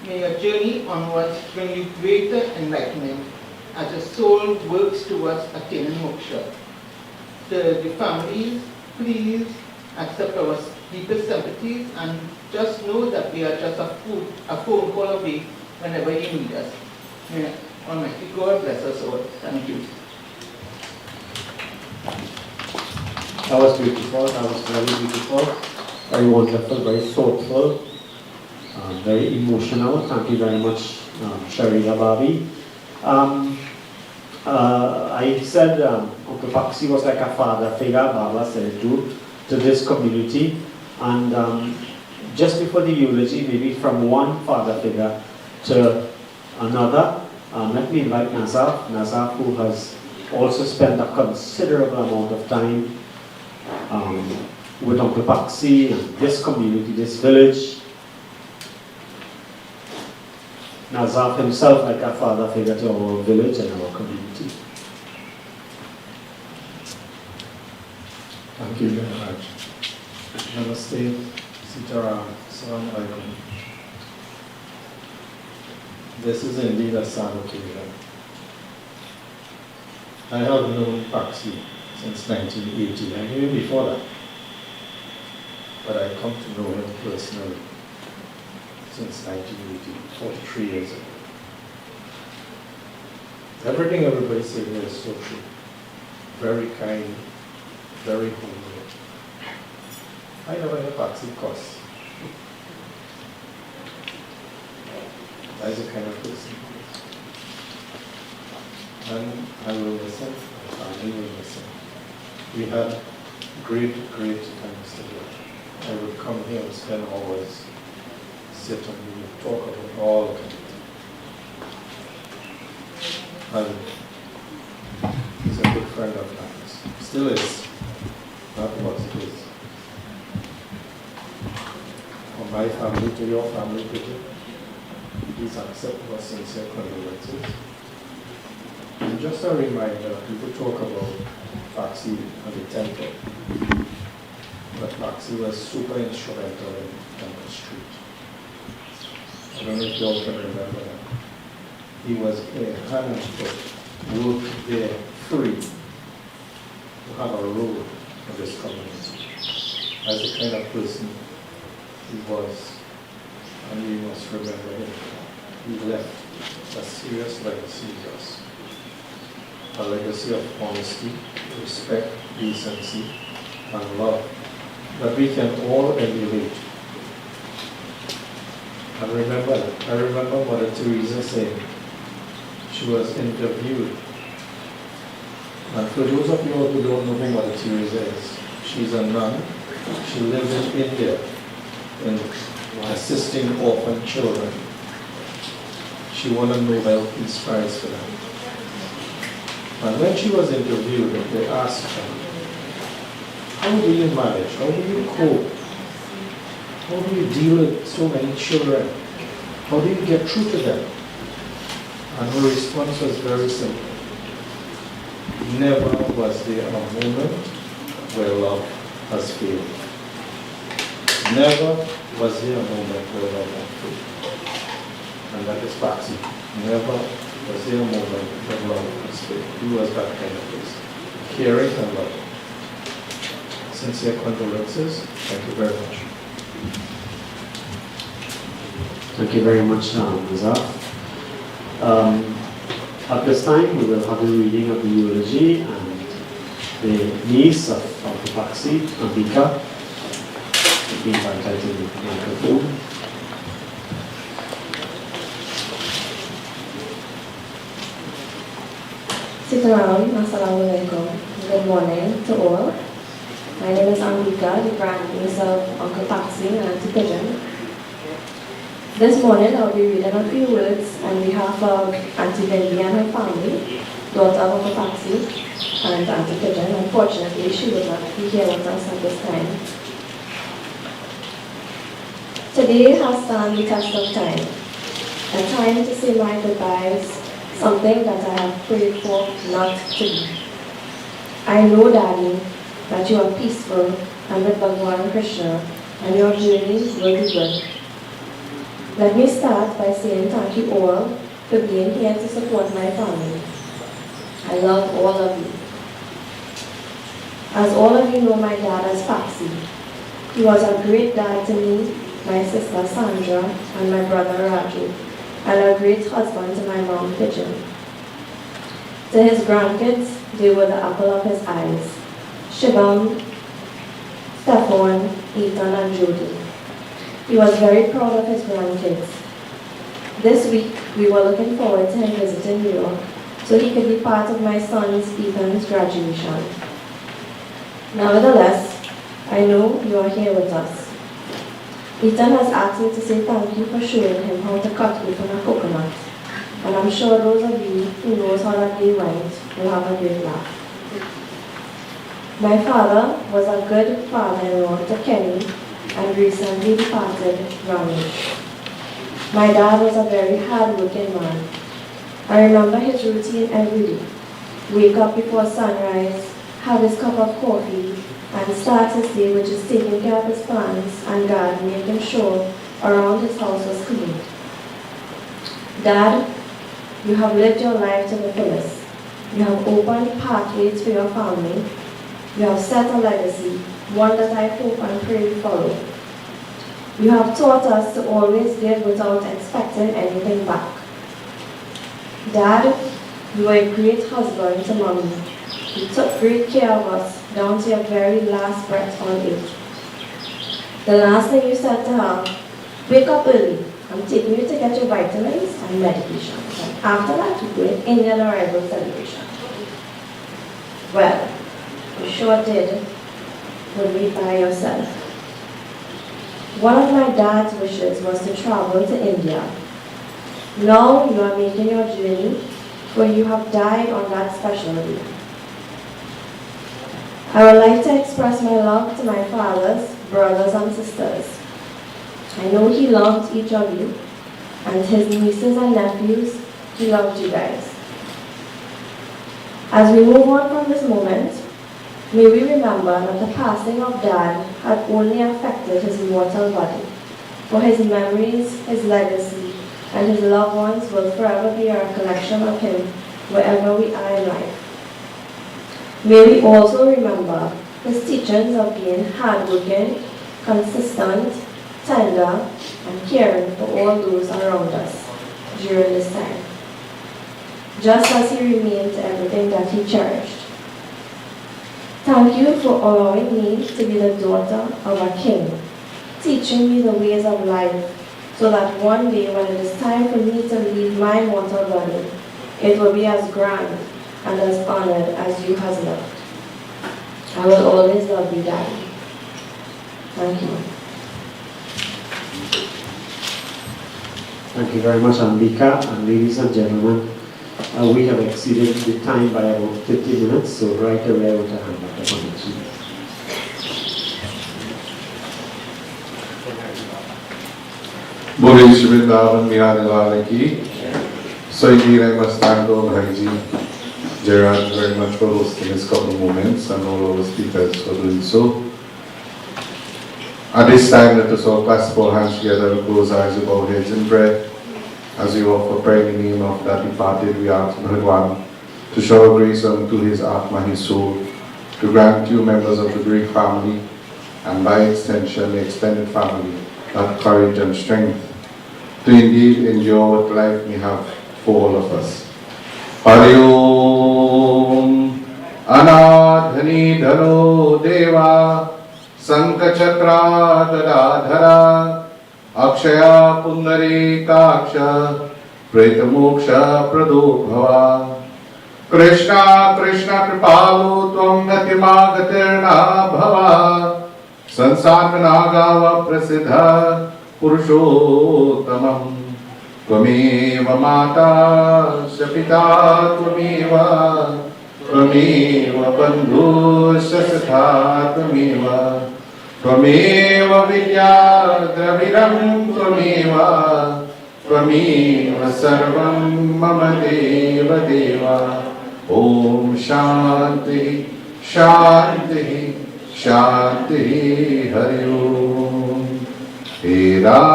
May your journey onwards bring you greater enlightenment as your soul works towards attaining moksha. The families, please accept our deepest sympathies and just know that we are just a phone call away whenever you need us. May Almighty God bless us all. Thank you. That was beautiful. That was very beautiful. Very wonderful, very thoughtful, very emotional. Thank you very much, Sharida Babi. I said Uncle Patsy was like a father figure, Baba said it too, to this community. And just before the eulogy, maybe from one father figure to another, let me invite Nazaf. Nazaf, who has also spent a considerable amount of time with Uncle Patsy and this community, this village. Nazaf himself like a father figure to our village and our community. Thank you very much. Namaste, Sitaram, Assalamu alaikum. This is indeed a sad occasion. I have known Paxi since 1980. I knew him before that. But I come to know him personally since 1980, 43 years ago. Everything everybody said here is so true. Very kind, very humble. I never heard Paxi cuss. That is the kind of person he is. And I will miss him, my family will miss him. We had great times together. I would come here and spend hours, sit and we would talk about all kinds of things. And he's a good friend of mine. Still is. Not what it is. From my family to your family, Peter, please accept our sincere condolences. And just a reminder, people talk about Paxi at the temple, but Paxi was super instrumental in Temple Street. I don't know if you all can remember that. He was a hand and foot, worked there free to have a role in this community. As the kind of person he was, and we must remember him. He left a serious legacy to us. A legacy of honesty, respect, decency, and love that we can all emulate. And remember, I remember Mother Teresa saying, she was interviewed. And for those of you who don't know who Mother Teresa is, she's a nun. She lived in India in assisting orphan children. She won a Nobel Peace Prize for that. And when she was interviewed, they asked her, how do you manage? How do you cope? How do you deal with so many children? How do you get through to them? And her response was very simple. Never was there a moment where love has failed. Never was there a moment where love has failed. And that is Paxi. Never was there a moment where love has failed. He was that kind of person. Caring and loving. Sincere condolences. Thank you very much. Thank you very much, Nazar. At this time, we will have a reading of the eulogy and the niece of the Paxi, Ambika, will be invited to the microphone. Sitaram, Assalamu alaikum. Good morning to all. My name is Ambika, the grandniece of Uncle Paxi and Auntie Pigeon. This morning I'll be reading a few words on behalf of Auntie Lindy and her family, daughter of Uncle Paxi and Auntie Pigeon. Unfortunately, she would not be here with us at this time. Today has stand the test of time. A time to say my goodbyes, something that I have prayed for not to be. I know, Daddy, that you are peaceful and with Bhagwan Krishna, and your journey will be good. Let me start by saying thank you all for being here to support my family. I love all of you. As all of you know my dad as Paxi. He was a great dad to me, my sister Sandra, and my brother Raju, and a great husband to my mom Pigeon. To his grandkids, they were the apple of his eyes. Shibam, Stefan, Ethan, and Jody. He was very proud of his grandkids. This week, we were looking forward to him visiting New York so he could be part of my son's Ethan's graduation. Nevertheless, I know you are here with us. Ethan has asked me to say thank you for showing him how to cut open a coconut, and I'm sure those of you who knows how that day went will have a great laugh. My father was a good father-in-law to Kenny and recently departed Ramesh. My dad was a very hard-working man. I remember his routine every day. Wake up before sunrise, have his cup of coffee, and start his day with just taking care of his plants and garden, making sure around his house was clean. Dad, you have lived your life to the fullest. You have opened pathways for your family. You have set a legacy, one that I hope and pray we follow. You have taught us to always give without expecting anything back. Dad, you were a great husband to Mommy. You took great care of us down to your very last breath on earth. The last thing you said to her, wake up early. I'm taking you to get your vitamins and medications. And after that, you go in Indian arrival celebration. Well, you sure did when we by yourself. One of my dad's wishes was to travel to India. Now you are making your journey, for you have died on that special day. I would like to express my love to my father's brothers and sisters. I know he loved each of you, and his nieces and nephews, he loved you guys. As we move on from this moment, may we remember that the passing of Dad had only affected his mortal body, for his memories, his legacy, and his loved ones will forever be a recollection of him wherever we are in life. May we also remember his teachings of being hardworking, consistent, tender, and caring for all those around us during this time, just as he remained to everything that he cherished. Thank you for allowing me to be the daughter of a king, teaching me the ways of life, so that one day when it is time for me to leave my mortal body, it will be as grand and as honored as you has loved. I will always love you, Daddy. Thank you. Thank you very much, Ambika. And ladies and gentlemen, we have exceeded the time by about 50 minutes, so right away I want to hand back the connection. Boodoo Shri Vrindavan Bihari Lal ki. So indeed I must thank all Bhaiji Gerard very much for hosting this couple of moments and all our speakers for doing so. At this time, let us all clasp our hands together and close eyes above heads in prayer. As we offer prayer in the name of that departed, we ask Bhagwan to shower grace unto his Atma, his soul, to grant you members of the great family, and by extension the extended family, that courage and strength to indeed endure what life may have for all of us. Hari Om Anadhani Dhano Deva Sankachakra Dadadhara Akshaya Pundari Kaksha Pretamoksha Prado Bhava Krishna Krishna Kripalu Tvam Gatimagatirna Bhava Sansarvanagava Prasiddha Purushottamam Tvameva Mata Shapita Tvameva Tvameva Bandhu Shasatha Tvameva Tvameva Vidya Draviram Tvameva Tvameva Sarvam Mama Deva Deva Om Shanti Shanti Shanti Hari Om He Ram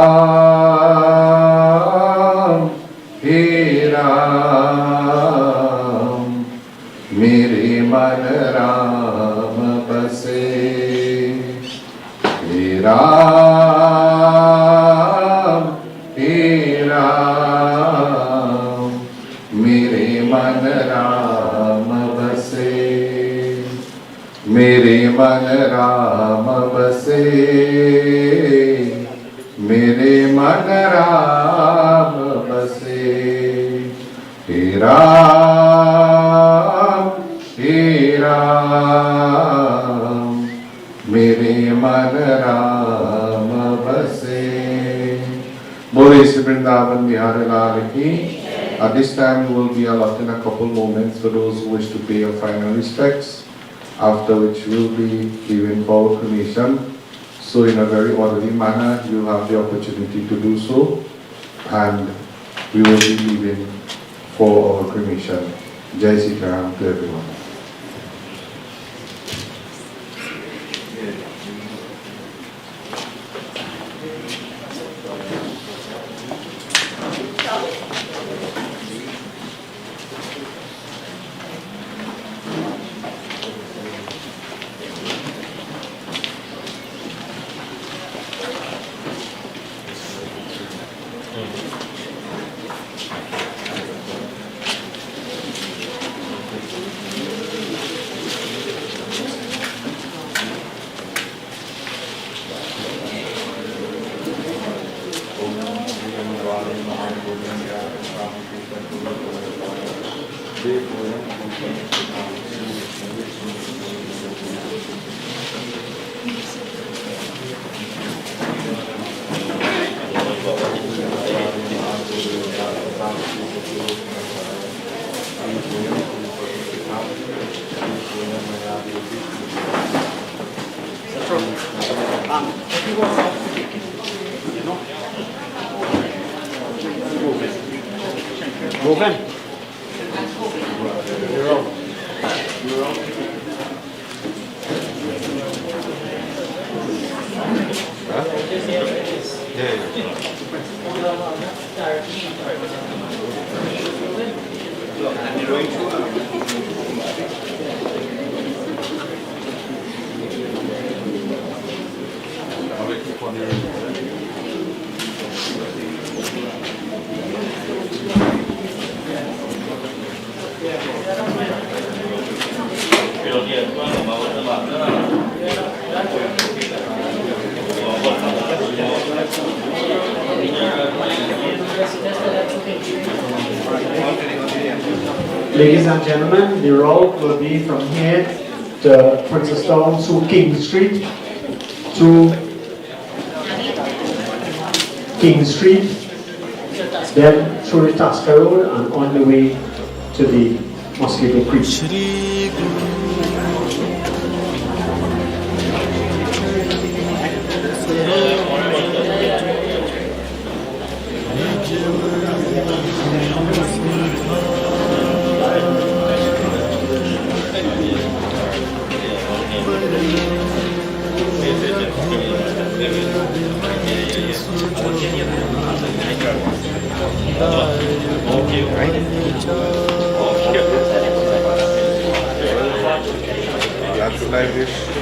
Mere Man Ram Base He Ram Mere Man Ram Base Mere Man Ram Base Mere Man Ram Base He Ram Mere Man Ram Base. Boodoo Shri Vrindavan Bihari Lal ki. At this time we will be allotting a couple moments for those who wish to pay your final respects, after which we will be giving forward cremation. So in a very orderly manner, you have the opportunity to do so, and we will be leaving for our cremation. Jai Sri Ram to everyone. Ladies and gentlemen, the route will be from here to Princestown to King Street, then through the Tasker Road and on the way to the Mosquito Creek. That's like this.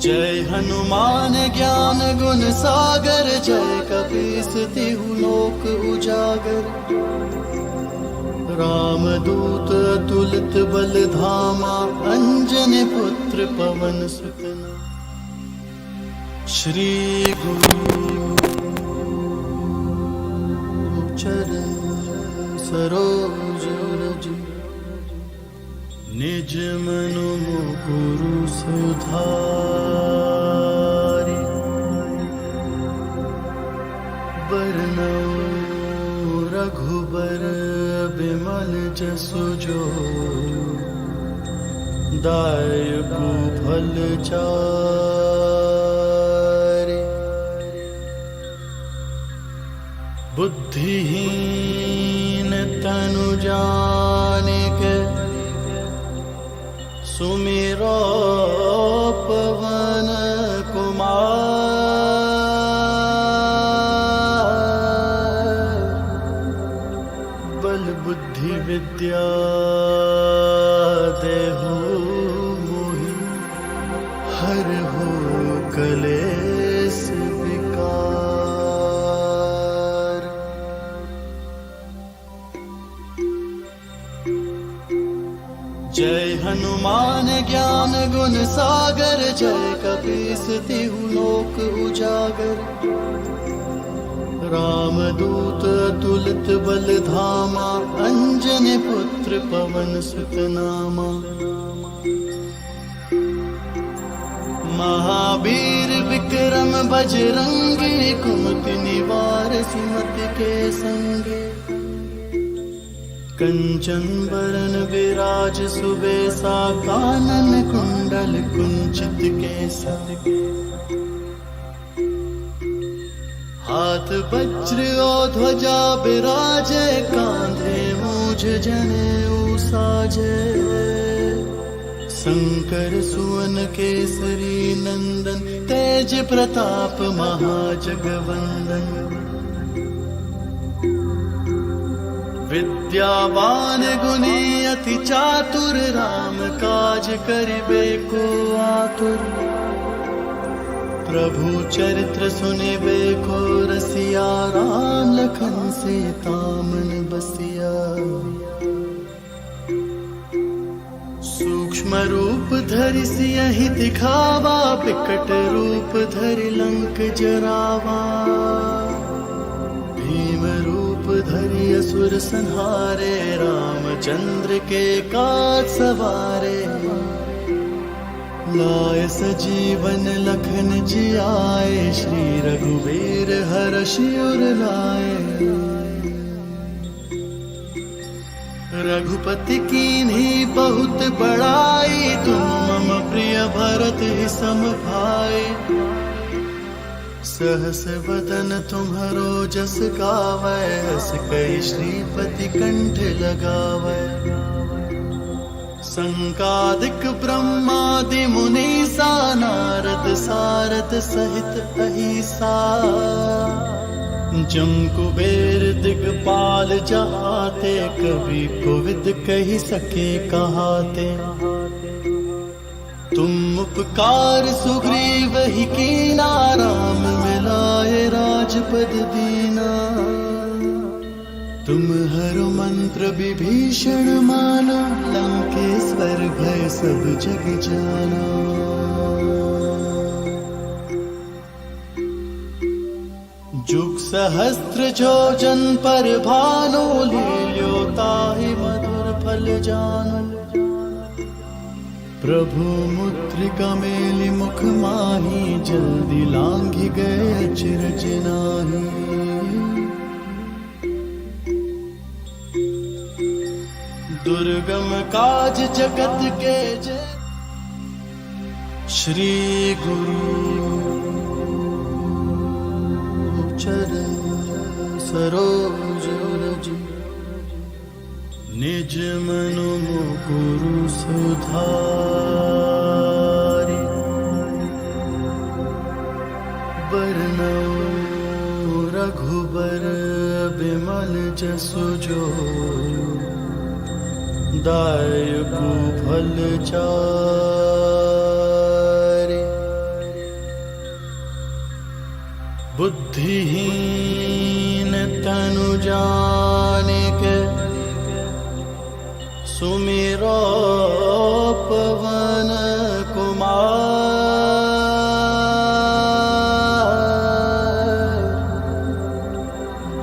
जय हनुमान ज्ञान गुण सागर, जय कपीस तिहु लोक उजागर। रामदूत अतुलित बल धामा, अंजनी पुत्र पवन सुत नामा। श्री गुरु चरण सरोज रज, निज मनु मुकुरु सुधारि। बरनौ रघुबर बिमल जसु जो, दायकु फल चारि। बुद्धिहीन तनु जानिके, सुमिरो पवन कुमार। बल बुद्धि विद्या देहु मोहि, हरहु कलेस विकार। जय हनुमान ज्ञान गुण सागर, जय कपीस तिहु लोक उजागर। रामदूत अतुलित बल धामा, अंजनी पुत्र पवन सुत नामा। महावीर विक्रम बजरंगी, कुमति निवार सुमति के संगे। कंचन बरन विराज सुबेसा, कानन कुंडल कुंचित केसा। हाथ वज्र और ध्वजा बिराजे, कांधे मूझ जनेऊ साजे। शंकर सुवन केसरी नंदन, तेज प्रताप महाजगवंदन। विद्यावान गुणी अति चातुर, राम काज करिबे को आतुर। प्रभु चरित्र सुनिबे को रसिया, राम लखन सीता मन बसिया। सूक्ष्म रूप धरि सियहि दिखावा, विकट रूप धरि लंक जरावा। भीम रूप धरि असुर संहारे, रामचंद्र के काज सवारे। लाए सजीवन लखन जियाए, श्री रघुवीर हर्षि उर लाए। रघुपति कीन्ही बहुत बड़ाई, तुम मम प्रिय भरत ही सम भाई। सहस वदन तुम्हरो जस गावै, हस कहि श्रीपति कंठ लगावै। संकादिक ब्रह्मादि मुनीसा, नारद सारद सहित अहिसा। जम कुबेर दिगपाल जहाते, कवि कोविद कहि सके कहाते। तुम उपकार सुग्रीव ही कीना, राम मिलाए राजपद दीना। तुम हर मंत्र विभीषण माना, लंकेश्वर भय सब जग जाना। जुग सहस्त्र जोजन पर भानु, लील्यो ताहि मधुर फल जानु। प्रभु मुद्रिका मेलि मुख माही, जल्दी लांघि गए अचरज नाहि। दुर्गम काज जगत के जय, श्री गुरु चरण सरोज रज। निज मनु मुकुरु सुधारि, बरनउँ रघुबर बिमल जसु जो। दायकु फल चारि, बुद्धिहीन तनु जानिके, सुमिरो पवन कुमार।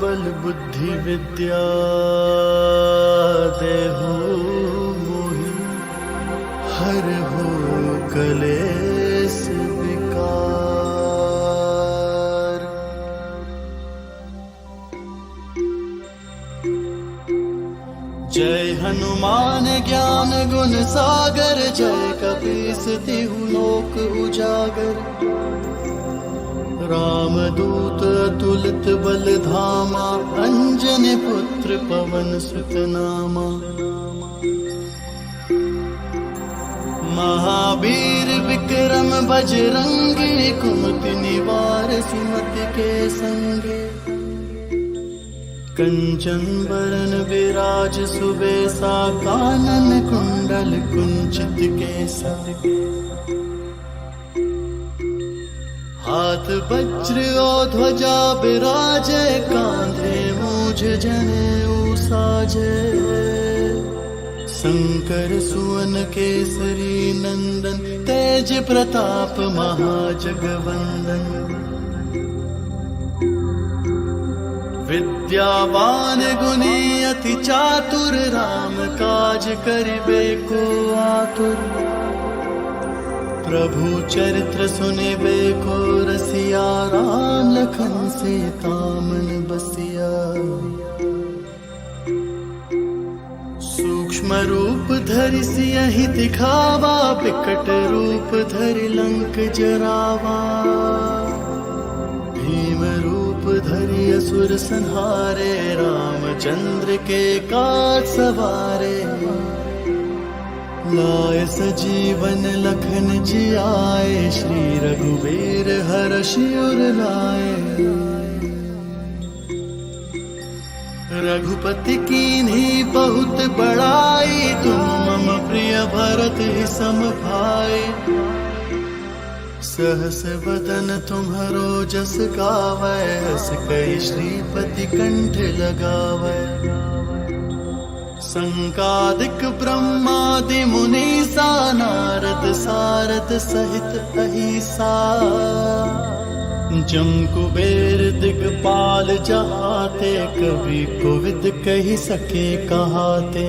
बल बुद्धि विद्या देहु मोहि, हरहु कलेश विकार। जय हनुमान ज्ञान गुण सागर, जय कपीस तिहु लोक उजागर। रामदूत अतुलित बल धामा, अंजनी पुत्र पवन सुत नामा। महावीर विक्रम बजरंगी, कुमति निवार सुमति के संगे। कंचन बरन विराज सुबेसा, कानन कुंडल कुंचित केसा। हाथ वज्र और ध्वजा बिराजे, कांधे मूझ जनेऊ साजे। शंकर सुवन केसरी नंदन, तेज प्रताप महाजगवंदन। विद्यावान गुणी अति चातुर, राम काज करिबे को आतुर। प्रभु चरित्र सुनिबे को रसिया, राम लखन सीता मन बसिया। सूक्ष्म रूप धरि सियहि दिखावा, विकट रूप धरि लंक जरावा। भीम रूप धरि असुर संहारे, रामचंद्र के काज सवारे। लाए सजीवन लखन जियाए, श्री रघुवीर हर्षि उर लाए। रघुपति कीन्ही बहुत बड़ाई, तुम मम प्रिय भरत सम भाई। सहस वदन तुम्हरो जस गावै, हस कहि श्रीपति कंठ लगावै। संकादिक ब्रह्मादि मुनीसा, नारद सारद सहित अहिसा। जम कुबेर दिगपाल जहाते, कवि कोविद कहि सके कहाते।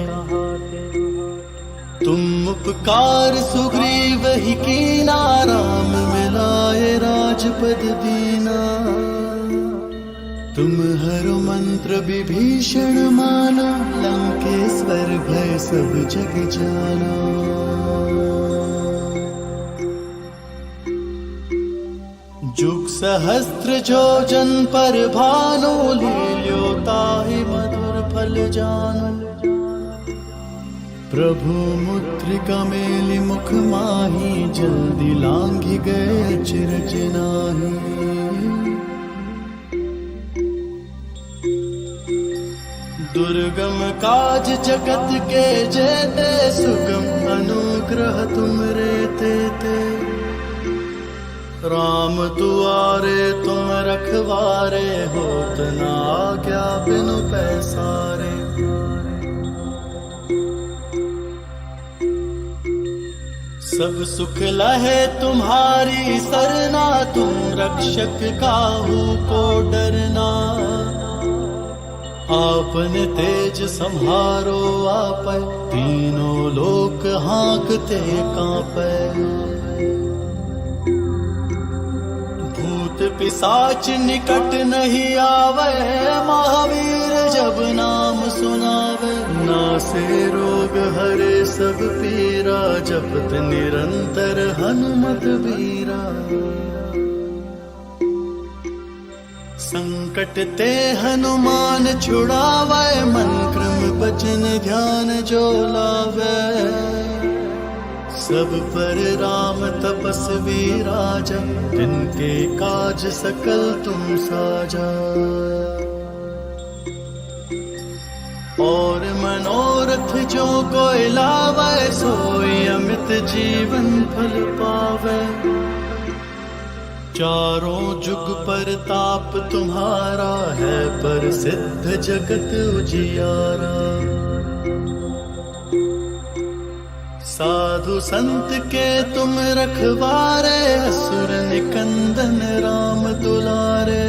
तुम उपकार सुग्रीव ही कीना, राम मिलाए राजपद दीना। तुम हर मंत्र विभीषण माना, लंकेश्वर भय सब जग जाना। जुग सहस्त्र जोजन पर भानु, लील्यो ताहि मधुर फल जानु। प्रभु मुद्रिका मेलि मुख माही, जल्दी लांघि गए अचरज नाहि। दुर्गम काज जगत के जेते, सुगम अनुग्रह तुम रे तेते। राम दुआरे तुम रखवारे, होत न आज्ञा बिनु पैसारे। सब सुख लहे तुम्हारी सरना, तुम रक्षक काहू को डरना। आपने तेज संहारो आपै, तीनों लोक हाँकते कांपै। भूत पिशाच निकट नहीं आवे, महावीर जब नाम सुनावे। नासे रोग हरे सब पीरा, जपत निरंतर हनुमत बीरा। संकट ते हनुमान छुड़ावे, मन क्रम बचन ध्यान जो लावे। सब पर राम तपस्वी राजा, तिनके काज सकल तुम साजा। और मनोरथ जो कोई लावे, सोई अमित जीवन फल पावे। चारों जुग पर ताप तुम्हारा है, पर सिद्ध जगत उजियारा। साधु संत के तुम रखवारे, असुर निकंदन राम दुलारे।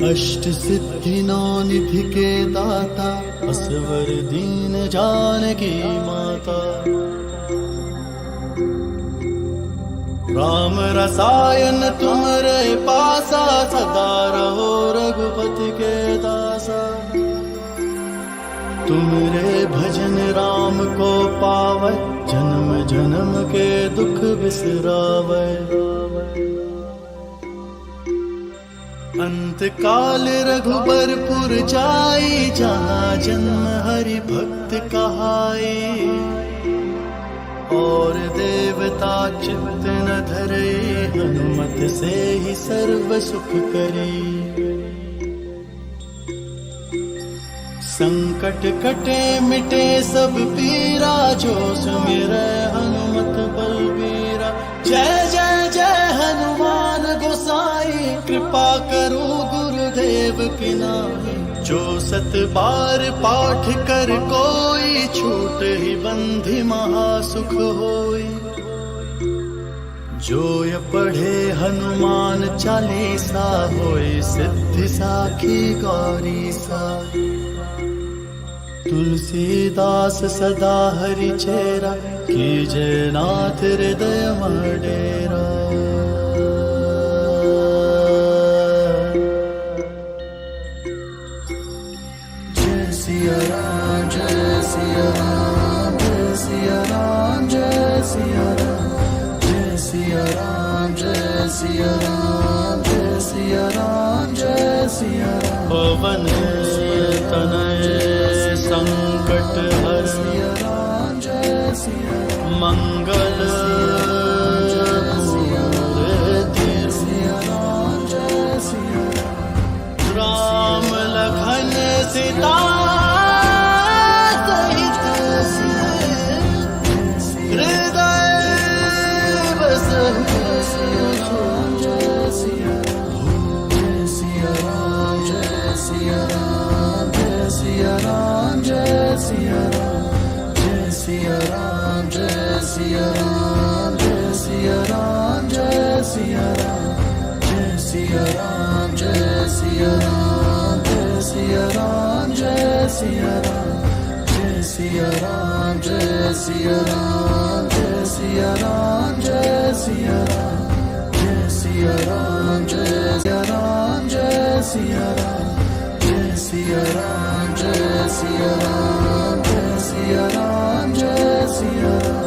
अष्ट सिद्धि नौ निधि के दाता, असवर दीन जानकी माता। राम रसायन तुमरे पासा, सदा रहो रघुपति के दासा। तुमरे भजन राम को पावै, जन्म जन्म के दुख बिसरावै। अंत काल रघुबरपुर जाई, जहाँ जन्म हरि भक्त कहाई। और देवता चित्त न धरे, हनुमत से ही सर्व सुख करी। संकट कटे मिटे सब पीरा, जो सुमिरै हनुमत बलबीरा। जय जय जय हनुमान गोसाई, कृपा करो गुरुदेव की नाई। जो सत बार पाठ कर कोई, छूट ही बंधि महासुख होई। जो ये पढ़े हनुमान चालीसा, होई सिद्धि साखी गौरी सा। तुलसीदास सदा हरि चेरा, कीजे नाथ हृदय डेरा। जय सिया राम जय सिया राम, जय सिया राम जय सिया राम। जय सिया राम जय सिया राम, जय सिया राम जय सिया राम। पवन तनय संकट हर, मंगल राम लखन सीता सहित, हृदय बसहि। जय सिया राम जय सिया राम, जय सिया राम जय सिया राम। जय सिया राम जय सिया राम, जय सिया राम जय सिया राम। जय सिया राम जय सिया राम, जय सिया राम जय सिया राम। जय सिया राम जय सिया राम, जय सिया राम जय सिया राम। जय सिया राम जय सिया राम, जय सिया राम। जय सिया राम जय सिया राम, जय सिया राम जय सिया राम।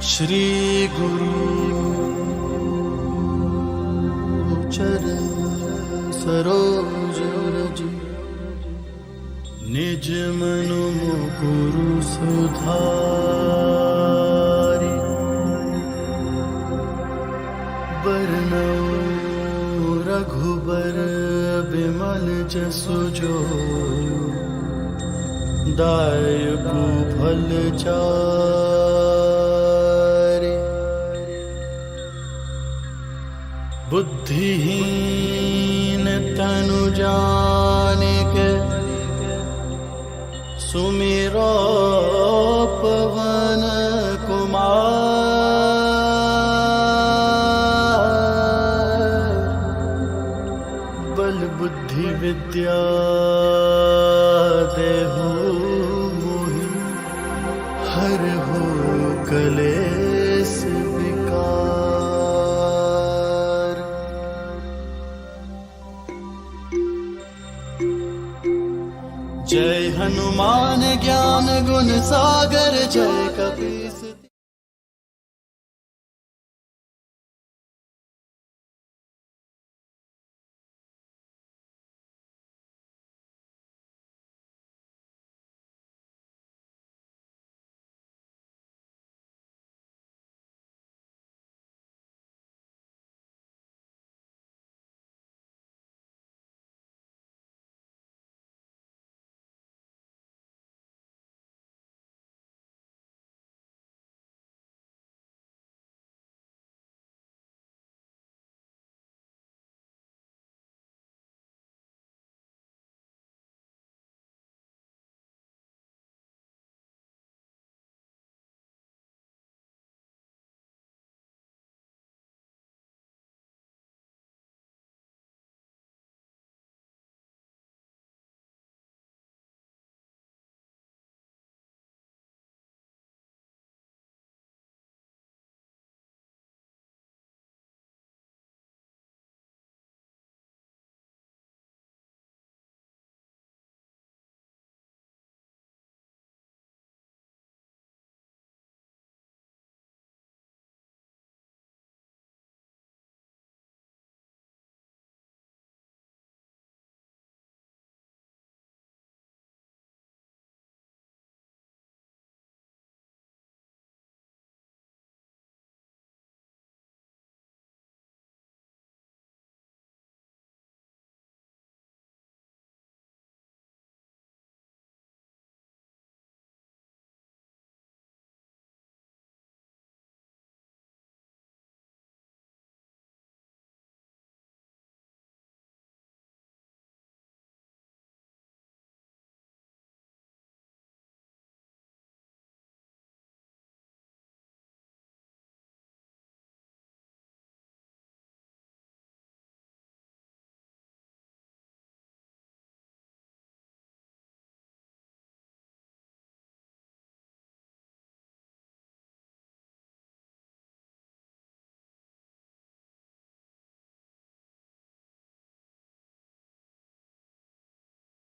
श्री गुरु चरण सरोज रज निज मनु मुकुरु सुधारि बरनउँ रघुबर बिमल जसु जो दायकु फल चारि बुद्धिहीन तनु जानिके सुमिरो पवन कुमार बल बुद्धि विद्या देहु मोहि हरहु कलेस विकार। जय हनुमान ज्ञान गुण सागर जय कपीस।